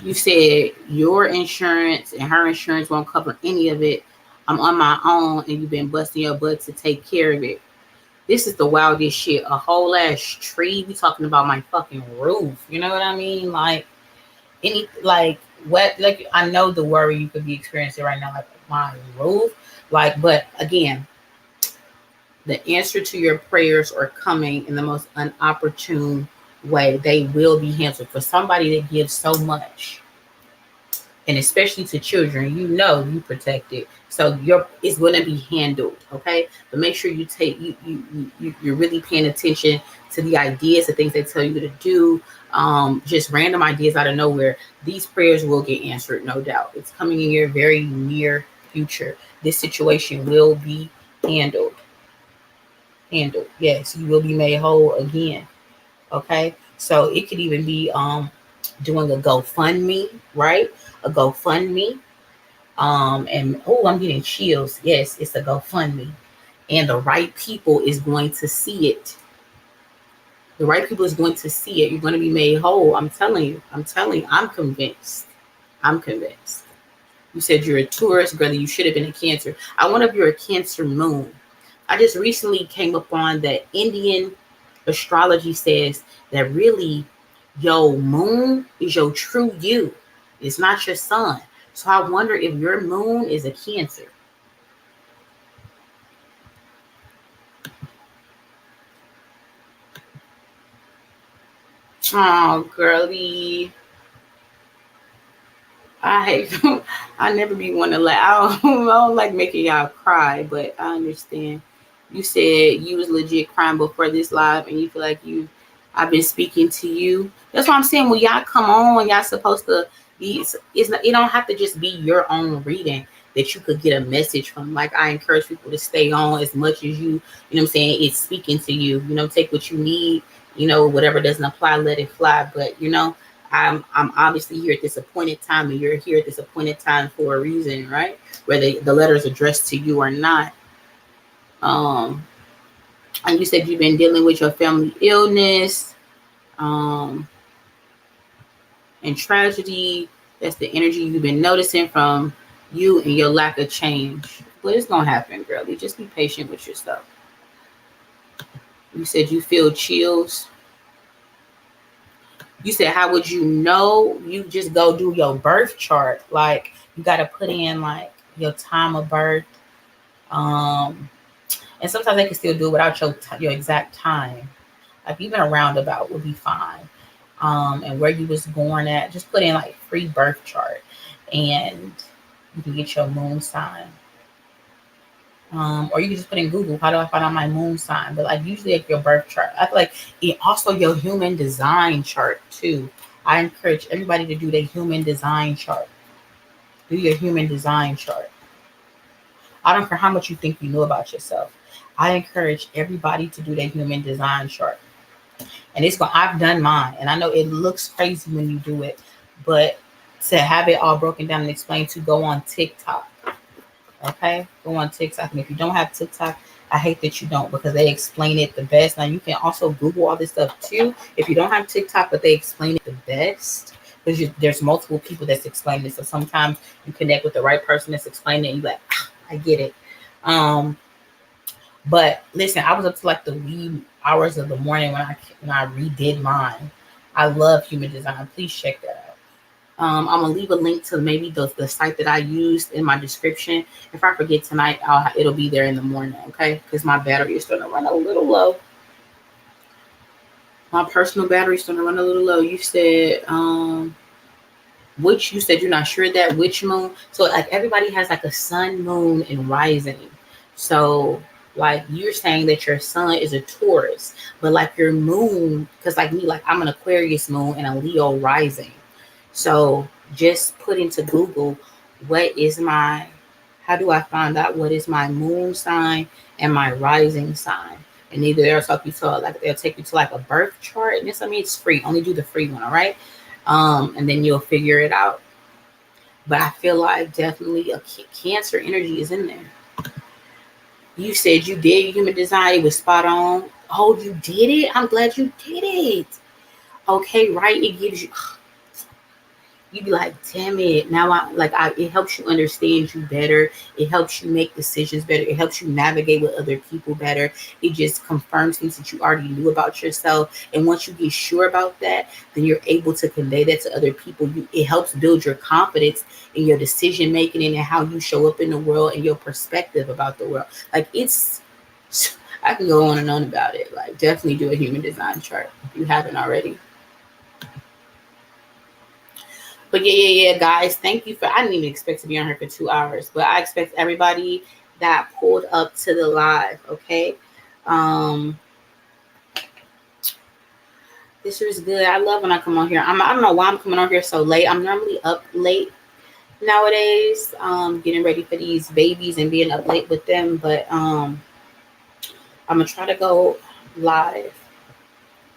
You said your insurance and her insurance won't cover any of it. I'm on my own, and you've been busting your butt to take care of it. This is the wildest shit. A whole ass tree. We talking about my fucking roof. You know what I mean? Like I know the worry you could be experiencing right now, like my roof. But again, the answer to your prayers are coming in the most inopportune way. They will be answered. For somebody that gives so much, and especially to children, you protect it, so it's going to be handled, okay? But make sure you're really paying attention to the ideas, the things they tell you to do. Just random ideas out of nowhere. These prayers will get answered, no doubt. It's coming in your very near future. This situation will be handled. Yes, you will be made whole again. Okay, So it could even be doing a GoFundMe, right? A GoFundMe. And oh, I'm getting chills. Yes, it's a GoFundMe. And the right people is going to see it. The right people is going to see it. You're going to be made whole. I'm telling you. I'm telling you. I'm convinced. I'm convinced. You said you're a Taurus, brother. You should have been a Cancer. I wonder if you're a Cancer moon. I just recently came upon that Indian astrology says that really your moon is your true you. It's not your sun. So I wonder if your moon is a Cancer. Oh, girly. I hate I never be one to I don't like making y'all cry, but I understand. You said you was legit crying before this live and you feel like I've been speaking to you. That's what I'm saying. When y'all come on, y'all supposed to be it's not, it don't have to just be your own reading that you could get a message from. Like I encourage people to stay on as much as you know what I'm saying, it's speaking to you. Take what you need, whatever doesn't apply, let it fly. But I'm obviously here at this appointed time, and you're here at this appointed time for a reason, right? Whether the letter is addressed to you or not. Um, and you said you've been dealing with your family illness, um, and tragedy. That's the energy you've been noticing from you and your lack of change. But it's gonna happen, girl. You just be patient with yourself. You said you feel chills. You said, how would you know? You just go do your birth chart. Like you got to put in like your time of birth. And sometimes they can still do it without your exact time. Like even a roundabout would be fine. And where you was born at, just put in like free birth chart, and you can get your moon sign. Or you can just put in Google, how do I find out my moon sign? But like usually like your birth chart. I feel like it also your human design chart too. I encourage everybody to do their human design chart. Do your human design chart. I don't care how much you think you know about yourself. I encourage everybody to do their human design chart. And I've done mine, and I know it looks crazy when you do it, but to have it all broken down and explained, to go on TikTok. Okay, go on TikTok. And if you don't have TikTok, I hate that you don't, because they explain it the best. Now you can also Google all this stuff too if you don't have TikTok, but they explain it the best because there's multiple people that's explaining it. So sometimes you connect with the right person that's explaining it and you're like, I get it. But listen, I was up to like the wee hours of the morning when I redid mine. I love human design. Please check that out. I'm gonna leave a link to maybe the site that I used in my description. If I forget tonight, it'll be there in the morning, okay? Because my battery is starting to run a little low. My personal battery is starting to run a little low. You said, which you said you're not sure that which moon. So like everybody has like a sun, moon, and rising. So like you're saying that your sun is a Taurus, but like your moon, because like me, like I'm an Aquarius moon and a Leo rising. So just put into Google, how do I find out what is my moon sign and my rising sign? And either they'll take you to like a birth chart. And this, I mean, it's free. Only do the free one, all right? And then you'll figure it out. But I feel like definitely a Cancer energy is in there. You said you did human design. It was spot on. Oh, you did it? I'm glad you did it. Okay, right? It gives you... You be like, damn it. Now it helps you understand you better. It helps you make decisions better. It helps you navigate with other people better. It just confirms things that you already knew about yourself. And once you get sure about that, then you're able to convey that to other people. It helps build your confidence in your decision making and in how you show up in the world and your perspective about the world. Like I can go on and on about it. Like definitely do a human design chart if you haven't already. But yeah, guys, thank you I didn't even expect to be on here for 2 hours, but I expect everybody that pulled up to the live, okay? This is good. I love when I come on here. I don't know why I'm coming on here so late. I'm normally up late nowadays, getting ready for these babies and being up late with them, but I'm gonna try to go live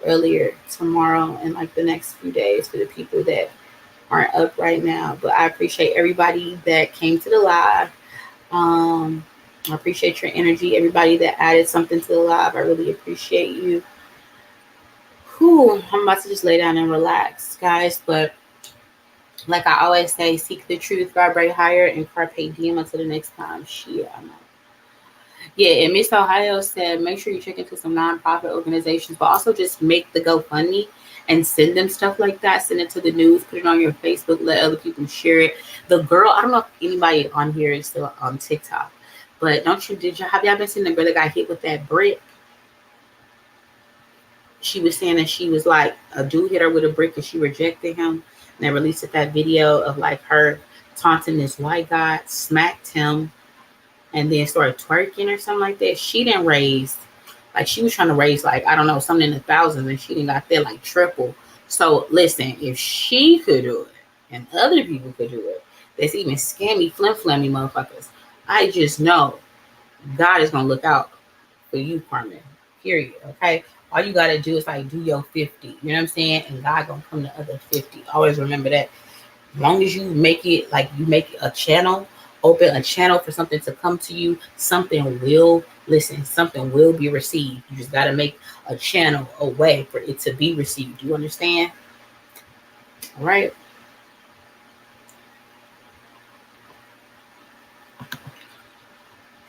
earlier tomorrow and like the next few days for the people that aren't up right now. But I appreciate everybody that came to the live. Um, I appreciate your energy. Everybody that added something to the live, I really appreciate you. Whew, I'm about to just lay down and relax, guys. But like I always say, seek the truth, vibrate higher, and carpe diem until the next time. Shit, I'm out. Yeah, and Miss Ohio said, make sure you check into some nonprofit organizations, but also just make the GoFundMe and send them stuff like that. Send it to the news, put it on your Facebook, let other people share it. The girl, I don't know if anybody on here is still on TikTok, but have y'all been seeing the girl that got hit with that brick? She was saying that she was like, a dude hit her with a brick and she rejected him. And they released that video of like her taunting this white guy, smacked him, and then started twerking or something like that. She didn't raise, like she was trying to raise like, I don't know, something in the thousands, and she didn't got there like triple. So listen, if she could do it and other people could do it, there's even scammy, flimmy motherfuckers. I just know God is gonna look out for you, Carmen. Period. Okay. All you gotta do is like do your 50. You know what I'm saying? And God gonna come the other 50. Always remember that. As long as you make it like you make a channel, open a channel for something to come to you, something will be received. You just gotta make a channel, a way for it to be received. You understand? All right.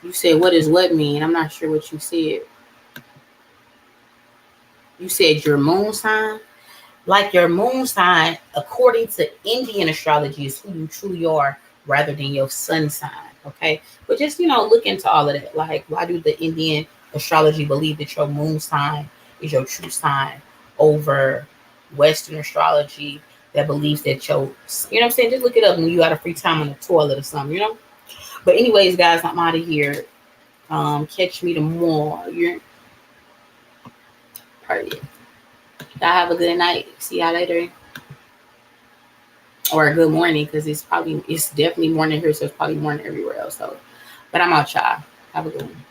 You said what does what mean? I'm not sure what you said. You said your moon sign? Like your moon sign, according to Indian astrology, is who you truly are rather than your sun sign. Okay. But just, look into all of that. Like, why do the Indian astrology believe that your moon sign is your true sign over Western astrology that believes that you know what I'm saying? Just look it up when you got a free time on the toilet or something. But anyways, guys, I'm out of here. Catch me tomorrow. You're party. Y'all have a good night. See y'all later. Or a good morning, because it's definitely morning here, so it's probably morning everywhere else. So, but I'm out, y'all. Have a good one.